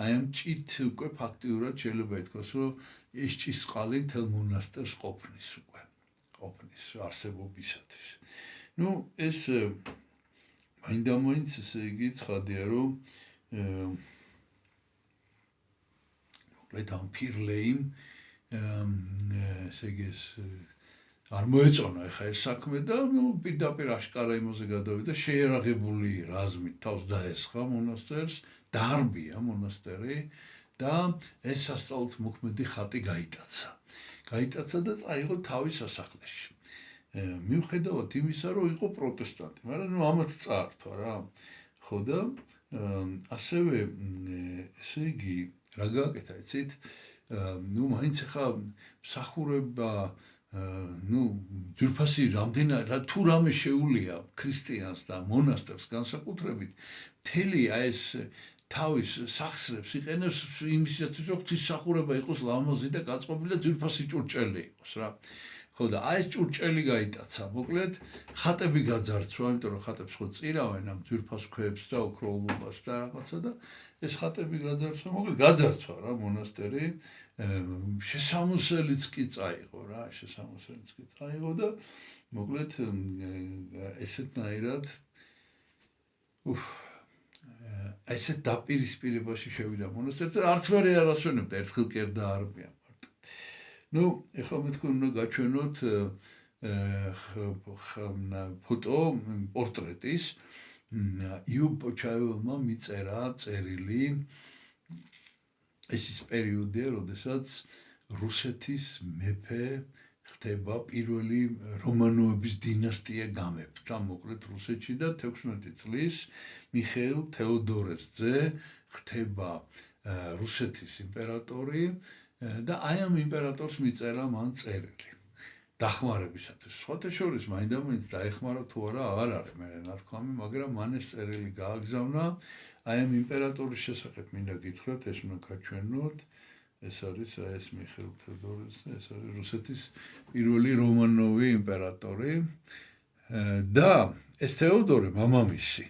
აი ამ ჭით უკვე ფაქტიურად შეიძლება ითქვას, რომ ეს ჭის წყალი მთელ მონასტერს ყოფნის არსებობისათვის. ნუ ეს მაინდა-მაინც ესე იგი ცხადია, რომ მოკლედ ამ ფირლეიმ ესე იგი არ მოეწონა ეხა ეს საქმე და პირდაპირ აშკარა იმაზე გადავიდა, შეერაღებული რაზმით თავს დაესხა მონასტერს, დაარბია მონასტერი და ეს სასწაულთ მოქმედი ხატი გაიტაცა და წაიღო თავის სასახლეში. მიუხედავად იმისა, რომ იყო პროტესტანტი, მაგრამ ნუ ამათ წაართვა რა. ხო და ასევე ესე იგი რა გააკეთა, იცით? ნუ მაინც ახლა მსახურება ნუ ძვირფასი რამდენად თუ რამე შეუულია ქრისტიანს და მონასტერს განსაკუთრებით, მთელი ეს თავის სახსრებს იყენებს იმისათვის, რომ ღვთისმსახურება იყოს ლამაზი და გაწყობილი და ძვირფასი ჭურჭელი იყოს რა. ხო და აი ეს ჭურჭელი გაიტაცა, მოკლედ ხატები გაძარცვა, იმიტომ რომ ხატებს ხო წირავენ ამ ძვირფას ქვებს და ოქროულობას და რაღაცა და ეს ხატები გაძარცვა, მოკლედ გაძარცვა რა მონასტერი. შესამოსელიც კი წაიღო რა, და მოკლედ ესეთნაირად ესეთ დაპირისპირებაში შევიდა მონასტერი და არც ვერ არასვენებდა, ერთხელ კი არ დაარბია მარტო. ნუ ეხლა მე თქვენ უნდა გაჩვენოთ ფოტო პორტრეტის იუბ პოჩაევმა მიწერა წერილი. ეს ის პერიოდია, როდესაც რუსეთის მეფე ხდება პირველი რომანოვების დინასტია გამეფდა, მოკლედ რუსეთში და 16 წლის მიხეილ თეოდორეს ძე ხდება რუსეთის იმპერატორი და აი ამ იმპერატორს მიწერა მან წერილი დახმარებისათვის. სხვათა შორის მაინდა-მაინც დაეხმარა თუ არა, აღარ არის მე ნათქვამი, მაგრამ მან ეს წერილი გააგზავნა. აი ამ იმპერატორის შესახებ მინდა გითხრათ, ეს უნდა გაჩვენოთ. ეს არის ეს მიხეილ თეოდორეს, ეს არის რუსეთის პირველი რომანოვი იმპერატორი და ეს თეოდორე მამამისი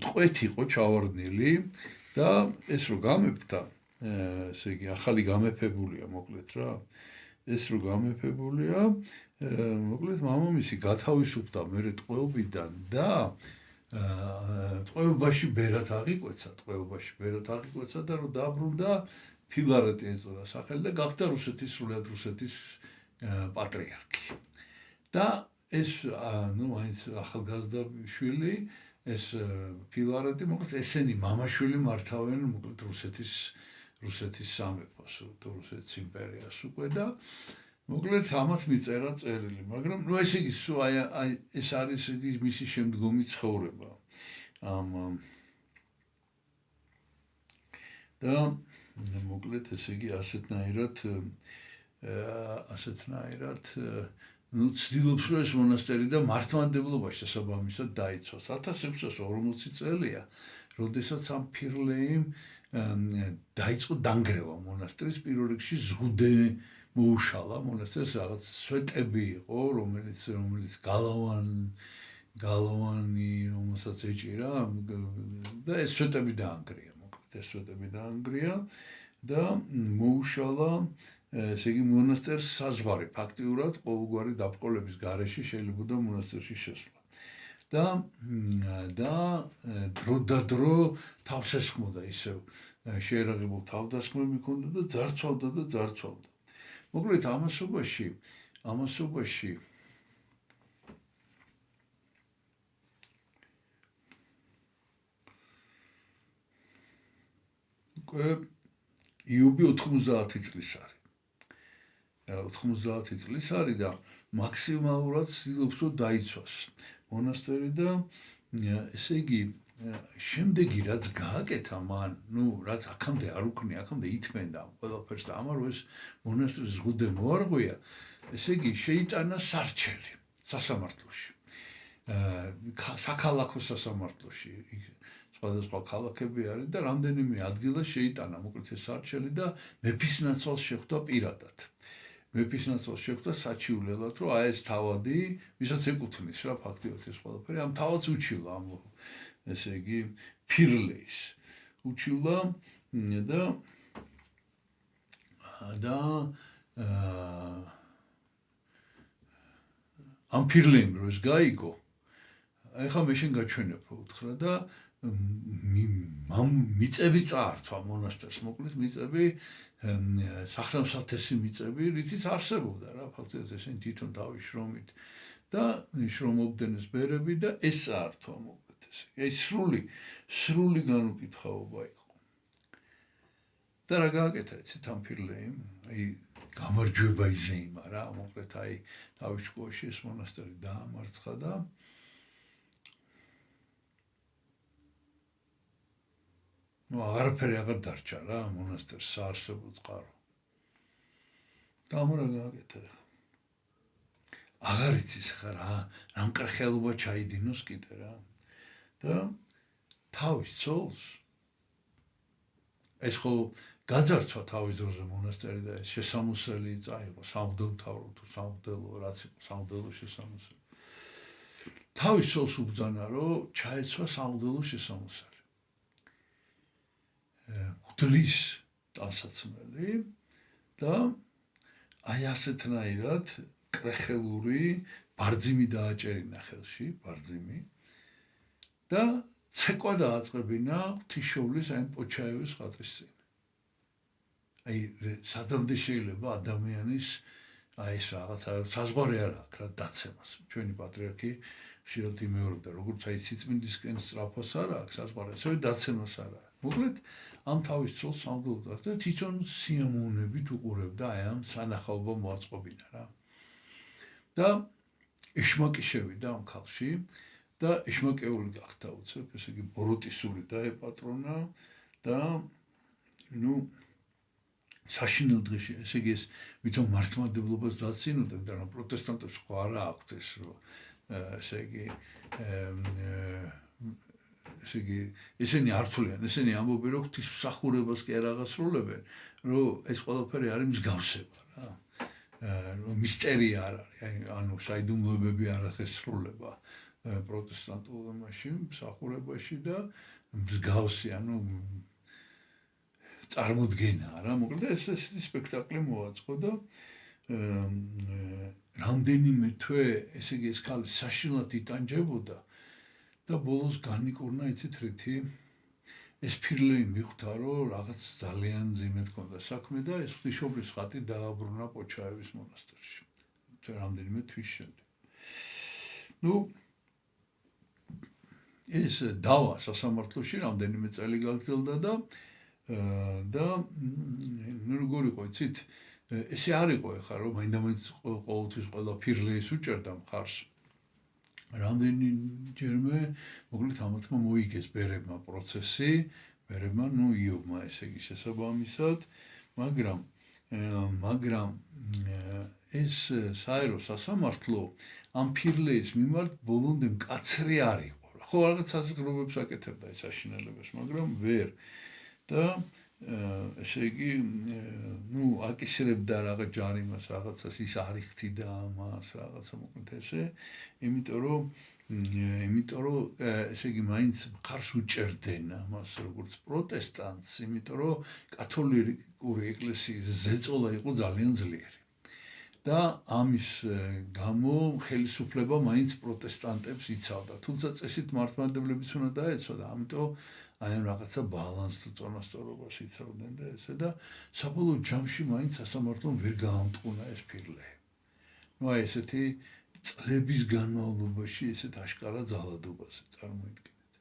ტყვეთ იყო ჩავარდნილი და ეს რო გამეფდა, ესე იგი ახალი გამეფებულია მოკლედ რა. ეს რო გამეფებულია, მოკლედ მამამისი გათავისუფლდა მერე ტყვეობიდან და ტყვეობაში ბერად აღიკვეცა და რომ დაბრუნდა ფილარეტი ეწოდა სახელი და გახდა რუსეთის სრულად რუსეთის პატრიარქი. და ეს მაინც ახალგაზრდა შვილი, ეს ფილარეტი, მოკლედ ესენი მამაშვილი მართავენ მოკლედ რუსეთის სამეფოს, რუსეთის იმპერიას უკვე და მოკლედ ამათ მიწერა წერილი, მაგრამ ეს იგი სულ აი ეს არის მისი შემდგომი ცხოვრება. და მოკლედ ესე იგი ასეთნაირად ცდილობს რომ ეს მონასტერი და მართლმადიდებლობაში შესაბამისად დაიცვას. 1640 წელია, როდესაც ამ ფირლეიმ დაიწყო დანგრევა მონასტრის, პირველ რიგში ზღუდე მოუშალა მონასტერს, რაღაც სვეტები იყო, რომელიც გალავანი რომელსაც ეჭირა და ეს სვეტები დაანგრია, მოკლედ ეს სვეტები დაანგრია და მოუშალა ესე იგი მონასტერს საზღვარი, ფაქტიურად ყოველგვარი დაბრკოლების გარეშე შეიძლება მონასტერში შესვლა. და დრო და დრო თავს ესხმოდა ისევ შეერაღებულ თავდასხმები ჰქონდა და ძარცვავდა. მოკლედ ამასობაში იუბი 90 წლის არის. 90 წლის არის და მაქსიმალურად ცდილობს რომ დაიცვას მონასტერი და ესე იგი შემდეგი რაც გააკეთა მან, რაც აქამდე არ უქნია, აქამდე ითმენდა ყველაფერს და ამარო ეს მონასტრის ზღუდე მოარღვია, ესე იგი შეიტანა სარჩელი სასამართლოში. საქალაქო სასამართლოში სხვადასხვა ქალაქები არის და რამდენიმე ადგილას შეიტანა მოკლედ ეს სარჩელი და მეფის ნაცვალს შეხვდა პირადად. მეფის ნაცვალს შეხვდა საჩივლელად, რომ აი ეს თავადი, ვისაც ეკუთვნის რა ფაქტიურად ეს ყველაფერი, ამ თავადს უჩივლა ამ ესე იგი ფირლეის უჩივლა და ამ ფირლეიმ რო ეს გაიგო, ეხლა მე შენ გაჩვენებ უთხრა და მიწები წაართვა მონასტერს, მოკლედ მიწები სახელმსათესი მიწები, რითიც არსებობდა რა ფაქტობრივად ესენი თვითონ თავის შრომით და შრომობდნენ ეს ბერები და ეს წაართვა მოკლედ ესე. აი სრული განუკითხაობა იყო. და რა გააკეთა იცით ამ ფირლეიმ? აი გამარჯვება იზეიმა რა, მოკლედ აი თავის შუაში ეს მონასტერი დაამარცხა და აღარაფერი აღარ დარჩა რა მონასტერს საარსებო წყარო. და ამ რა გააკეთა ახლა? აღარ იცის ხა რა მკრხელობა ჩაიდინოს კიდე რა. და თავის ცოლს ეს ხო გაძარცვა თავის დროზე მონასტერი და ეს შესამოსელი წაიღო სამღვდელმთავრო თუ სამღვდელო რაც იყო სამღვდელო შესამოსელი. თავის ცოლს უბრძანა რომ ჩაეცვა სამღვდელო შესამოსელი. ღვთლის ტანსაცმელი და აი ასეთნაირად კრეხელური ბარძიმი დააჭერინა ხელში, ბარძიმი და ცეკვა დააწყებინა ღვთისმშობლის აი პოჩაევის ხატის წინ. აი სადამდე შეიძლება ადამიანის აი ეს რაღაცა საზღვარი არ აქვს რა დაცემას. ჩვენი პატრიარქი ხშირად იმეორებდა, როგორც აი სიწმინდისკენ სწრაფას არ აქვს საზღვარი, ასევე დაცემას არ აქვს. მოკლედ ამ თავის ცოლს სამღვდელოდ და თვითონ სიამოვნებით უყურებდა აი ამ სანახაობა მოაწყობინა რა. და ეშმაკი შევიდა ამ ქალში და ეშმაკეული გახდა უცებ, ესე იგი ბოროტისული დაეპატრონა და საშინელ დღეში, ესე იგი ეს ვითომ მართლმადიდებლობას დაცინოდებდა, რა პროტესტანტებს ხო არა აქვთ ეს რომ ესე იგი ესენი არ თვლიან, ესენი ამბობენ რომ ღვთისმსახურებას კი არ აღასრულებენ, რომ ეს ყველაფერი არის მსგავსება რა. რომ მისტერია არ არის, ანუ საიდუმლოებები არ აღესრულება პროტესტანტულ მსახურებაში და მსგავსი, ანუ წარმოდგენაა რა. მოკლედ ეს სპექტაკლი მოაწყო და რამდენიმე თვე, ესე იგი ეს ქალი საშინლად იტანჯებოდა და ბოლოს განიკურნა იცით რითი? ეს ფირლეიმ მიხვდა რომ რაღაც ძალიან ძიმედ ჰქონდა საქმე და ეს ღვთისმშობლის ხატი დააბრუნა პოჩაევის მონასტერში. რამდენიმე თვის შემდეგ. ნუ ეს დავა სასამართლოში რამდენიმე წელი გაგრძელდა და ნუ როგორ იყო იცით ესე არ იყო ეხლა რომ მაინდამაინც ყოველთვის ყველა ფირლეს უჭერდა მხარს რამდენიჯერმე მოკლედ ამათმა მოიგეს ბერებმა პროცესი ბერებმა ნუ იობმა ესე იგი შესაბამისად მაგრამ ეს საერო სასამართლო ამ ფირლეს მიმართ ბოლომდე მკაცრი არ იყო ხო რაღაც საზღვრებებს აკეთებდა ეს აშინელებას მაგრამ ვერ და ესე იგი ნუ აკისრებდა რაღაც ჯარიმას რაღაცას ის არ იხდიდა ამას რაღაცა მოკლედ ესე იმიტომ რომ ესე იგი მაინც მხარს უჭერდნენ ამას როგორც პროტესტანტს იმიტომ რომ კათოლიკური ეკლესიის ზეწოლა იყო ძალიან ძლიერი და ამის გამო ხელისუფლება მაინც პროტესტანტებს იცავდა თუმცა წესით მართლმადიდებლებს უნდა დაეცვა და ამიტომ აი ამ რაღაცა ბალანსს თუ წონასწორობას იცავდნენ და ესე და საბოლოო ჯამში მაინც სასამართლომ ვერ გაამტყუნა ეს ფირლე. ნუ აი ესეთი წლების განმავლობაში ესეთ აშკარა ძალადობაზე წარმოიდგინეთ.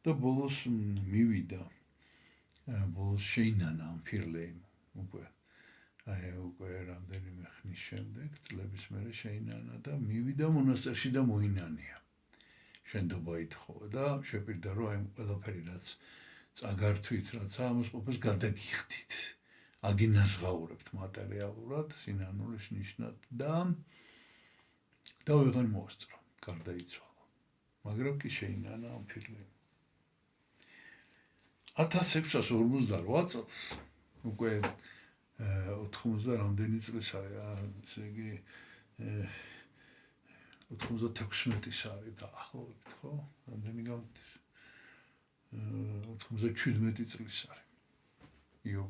და ბოლოს მივიდა ბოლოს შეინანა ამ ფირლემ უკვე რამდენიმე ხნის შემდეგ წლების მერე შეინანა და მივიდა მონასტერში და მოინანია. შენდობა ითხოვა და შეპირდა რომ აი ყველაფერი რაც წაგართვით რაც ამას ყოფას გადაგიხდით აგინაზღაურებთ მატერიალურად სინანულის ნიშნად და ვეღარ მოასწრო გარდაიცვალა მაგრამ კი შეინანა ამ ფირლემ 1648 წელს უკვე 90 რამდენი წლის არის ესე იგი 96 არის დაახლოებით ხო? რამდენი გამდის? 97 წლის არის. იო.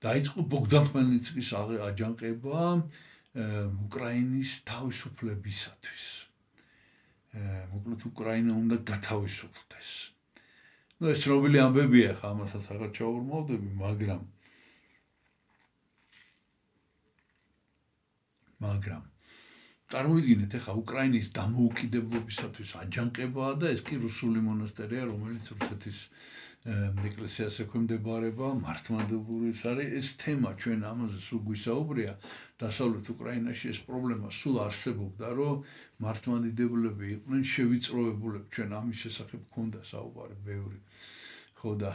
დაიწყო ბოგდან ხმელნიცკის აჯანყება უკრაინის თავისუფლებისათვის. მოკლედ უკრაინა უნდა გათავისუფლდეს. ნუ ეს ცნობილი ამბებია ხა ამასაც აღარ ჩაურმოვდები, მაგრამ წარმოიდგინეთ ახლა უკრაინის დამოუკიდებლობისათვის აჯანყებაა და ეს კი რუსული მონასტერია რომელიც რუსეთის ეკლესიას ექვემდებარება მართლმადიდებლური არის ეს თემა ჩვენ ამაზე სულ გვისაუბრია დასავლეთ უკრაინაში ეს პრობლემა სულ არსებობდა რომ მართლმადიდებლები იყვნენ შევიწროებულები ჩვენ ამის შესახებ გქონდა საუბარი ბევრი ხო და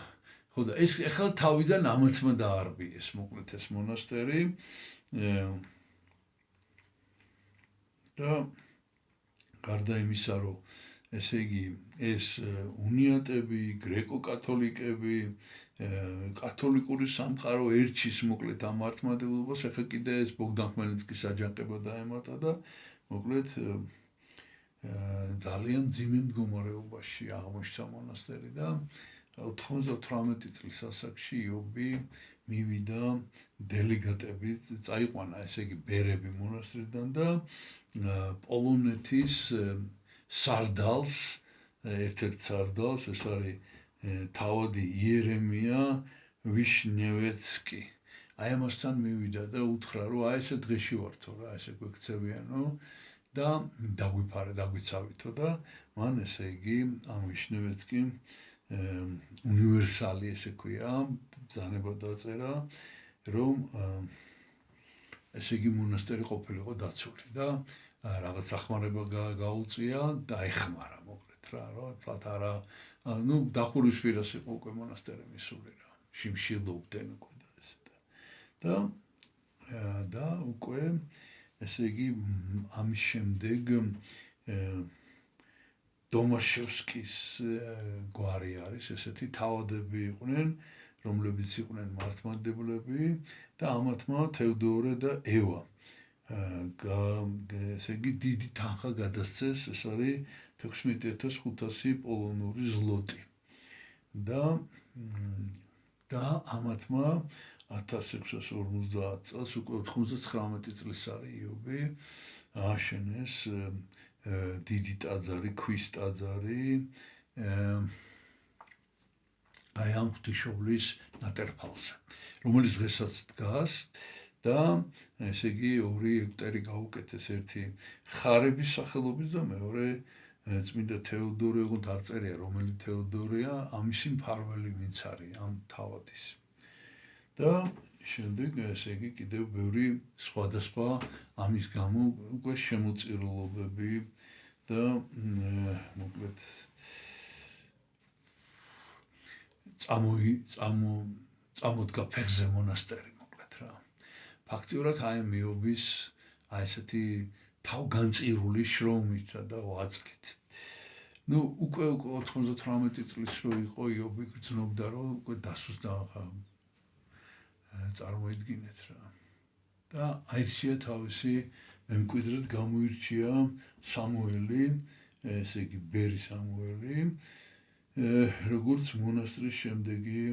ეს ახლა თავიდან ამათმა დაარბიეს მოკლედ ეს მონასტერი და გარდა იმისა, რომ ესე იგი ეს უნიატები, გრეკო-კათოლიკები, კათოლიკური სამყარო ერჩის მოკლედ ამ მართლმადიდებლობას, ახლა კიდე ეს ბოგდან ხმელნიცკის აჯანყება დაემატა და მოკლედ ძალიან ძიმე მდგომარეობაში აღმოჩნდა მონასტერი და 98 წლის ასაკში იობი მივიდა დელეგატები, წაიყვანა ესე იგი ბერები მონასტრიდან და პოლონეთის სარდალს, ერთ-ერთ სარდალს, ეს არის თავადი იერემია ვიშნევეცკი. აი ამასთან მივიდა და უთხრა, რომ აი ესე დღეში ვართო რა, ესე გვექცევიანო და დაგვიცავითო და მან ესე იგი ამ ვიშნევეცკიმ უნივერსალი ესე ქვია, ბრძანება დაწერა, რომ ესე იგი მონასტერი ყოფილიყო დაცული და რაღაც ახმარება გაუწია და ეხმარა მოკლედ რა, რომ არა, ნუ დახურისფირას იყო უკვე მონასტერი მისული რა, შიმშილობდნენ უკვე და ესე და უკვე ესე იგი ამის შემდეგ დომაშევსკის გვარი არის ესეთი თავადები იყვნენ რომლებიც იყვნენ მართლმადიდებლები და ამათმა თევდორე და ევა ესე იგი დიდი თანხა გადასცეს ეს არის 16500 პოლონური ზლოტი და ამათმა 1650 წელს უკვე 99 წლის არის იობი ააშენეს დიდი ტაძარი, ქვის ტაძარი აი ამ ღვთისმშობლის ნატერფალზე, რომელიც დღესაც დგას და ესე იგი 2 ეგვტერი გაუკეთეს, ერთი ხარების სახელობის და მეორე წმინდა თეოდორე, ოღონდ არ წერია რომელი თეოდორეა, ამისი მფარველი ვინც არის ამ თავადის. და შემდეგ ესე იგი კიდევ ბევრი სხვადასხვა ამის გამო უკვე შემოწირულობები და მოკლედ წამოდგა ფეხზე მონასტერი მოკლედ რა. ფაქტიურად აი მეობის აი ესეთი თავგანწირული შრომით და ვაწყლით. ნუ უკვე 98 წლის რო იყო იობი გრძნობდა რომ უკვე დასუსტდა წარმოიდგინეთ რა. და აირჩია თავისი მემკვიდრედ გამოირჩია სამუელი, ესე იგი ბერი სამუელი, როგორც მონასტრის შემდეგი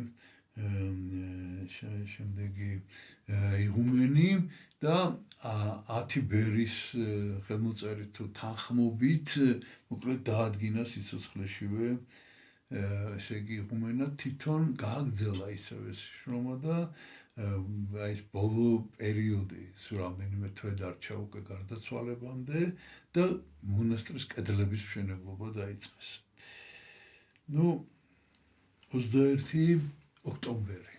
იღუმენი და 10 ბერის ხელმოწერით თუ თანხმობით მოკლედ დაადგინა სიცოცხლეშივე ესე იგი იღუმენად თვითონ გააგრძელა ისევე შრომა და აი ბოლო პერიოდი სულ რამდენიმე თვე დარჩა უკვე გარდაცვალებამდე და მონასტრის კედლების მშენებლობა დაიწყეს. ნუ 21 ოქტომბერი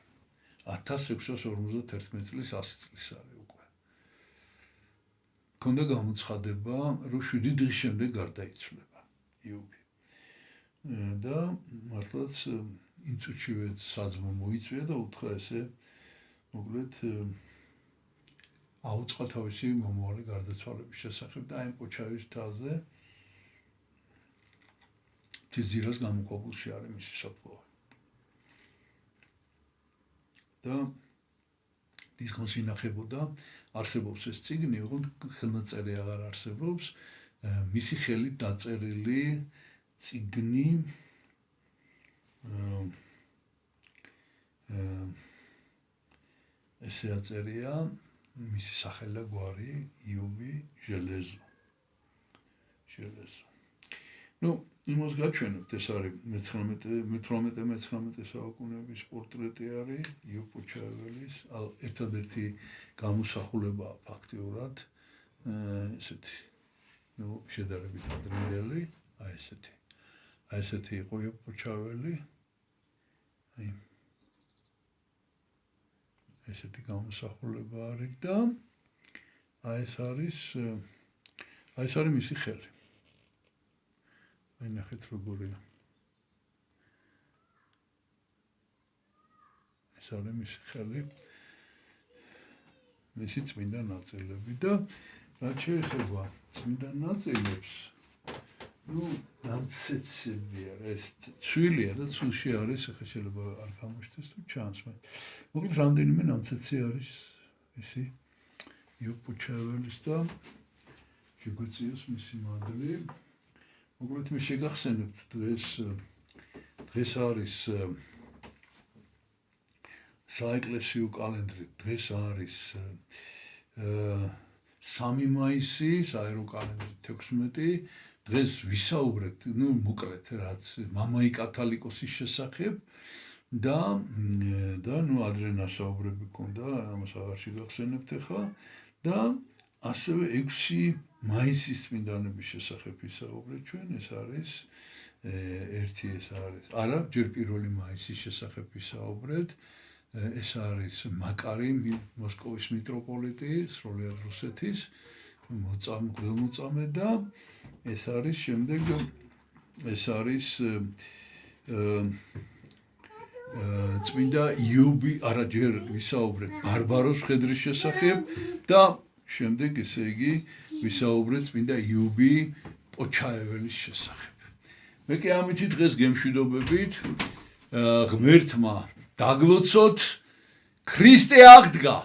1651 წლის 100 წლის არის უკვე. ქონდა გამოცხადება, რომ 7 დღის შემდეგ გარდაიცვალება იობი. და მართლაც იმ წუთშივე საძმო მოიწვია და უთხრა ესე მოკლედ აუწყა თავისი მომავალი გარდაცვალების შესახებ და აი პოჩავის თაზე თიზირას გამოყოფილში არის მისი საფლავი. და დისკონს ინახებოდა, არსებობს ეს წიგნი, ოღონდ ხელნაწერი აღარ არსებობს, მისი ხელით დაწერილი წიგნი ესე აწერია მისი სახელი და გვარი იობი ჟელეზო. ნუ იმას გაჩვენებთ, ეს არის 18-19 საუკუნეების პორტრეტი არის იობ პოჩაეველის, ერთადერთი გამოსახულება ფაქტიურად ესეთი, ნუ შედარებით ადრინდელი, აი ესეთი იყო იობ პოჩაეველი, აი ესეთი გამოსახულება არის და აი ეს არის მისი ხელი. აი ნახეთ როგორია. ეს არის მისი ხელი. მისი წმინდა ნაწილები და რაც შეეხება წმინდა ნაწილებს, ნუ ნაცეცებია, ეს ცვილია და ცულში არის, ახლა შეიძლება არ გამოჩნდეს თუ ჩანს, მოკლედ რამდენიმე ნაცეცი არის ისი იობ პოჩაეველის და შეგვეციოს მისი მადლი. მოკლედ მე შეგახსენებთ დღეს არის საეკლესიო კალენდრით, დღეს არის 3 მაისი, საერო კალენდრით 16, დღეს ვისაუბრეთ, ნუ მოკლედ რაც მამაი კათალიკოსის შესახებ და ნუ ადრე ნასაუბრები ქონდა, ამას აღარ შეგახსენებთ ახლა და ასევე 6 მაისის წმინდანების შესახებ ვისაუბრეთ ჩვენ, ეს არის არა, ჯერ 1 მაისის შესახებ ვისაუბრეთ, ეს არის მაკარი მოსკოვის მიტროპოლიტი, სრულიად რუსეთის მოწამე და ეს არის შემდეგ ეს არის წმინდა იობი, არა ჯერ ვისაუბრეთ ბარბაროს მხედრის შესახებ და შემდეგ ესე იგი ვისაუბრეთ წმინდა იობი პოჩაეველის შესახებ. მე კი ამით დღეს გემშვიდობებით, ღმერთმა დაგლოცოთ, ქრისტე აღდგა.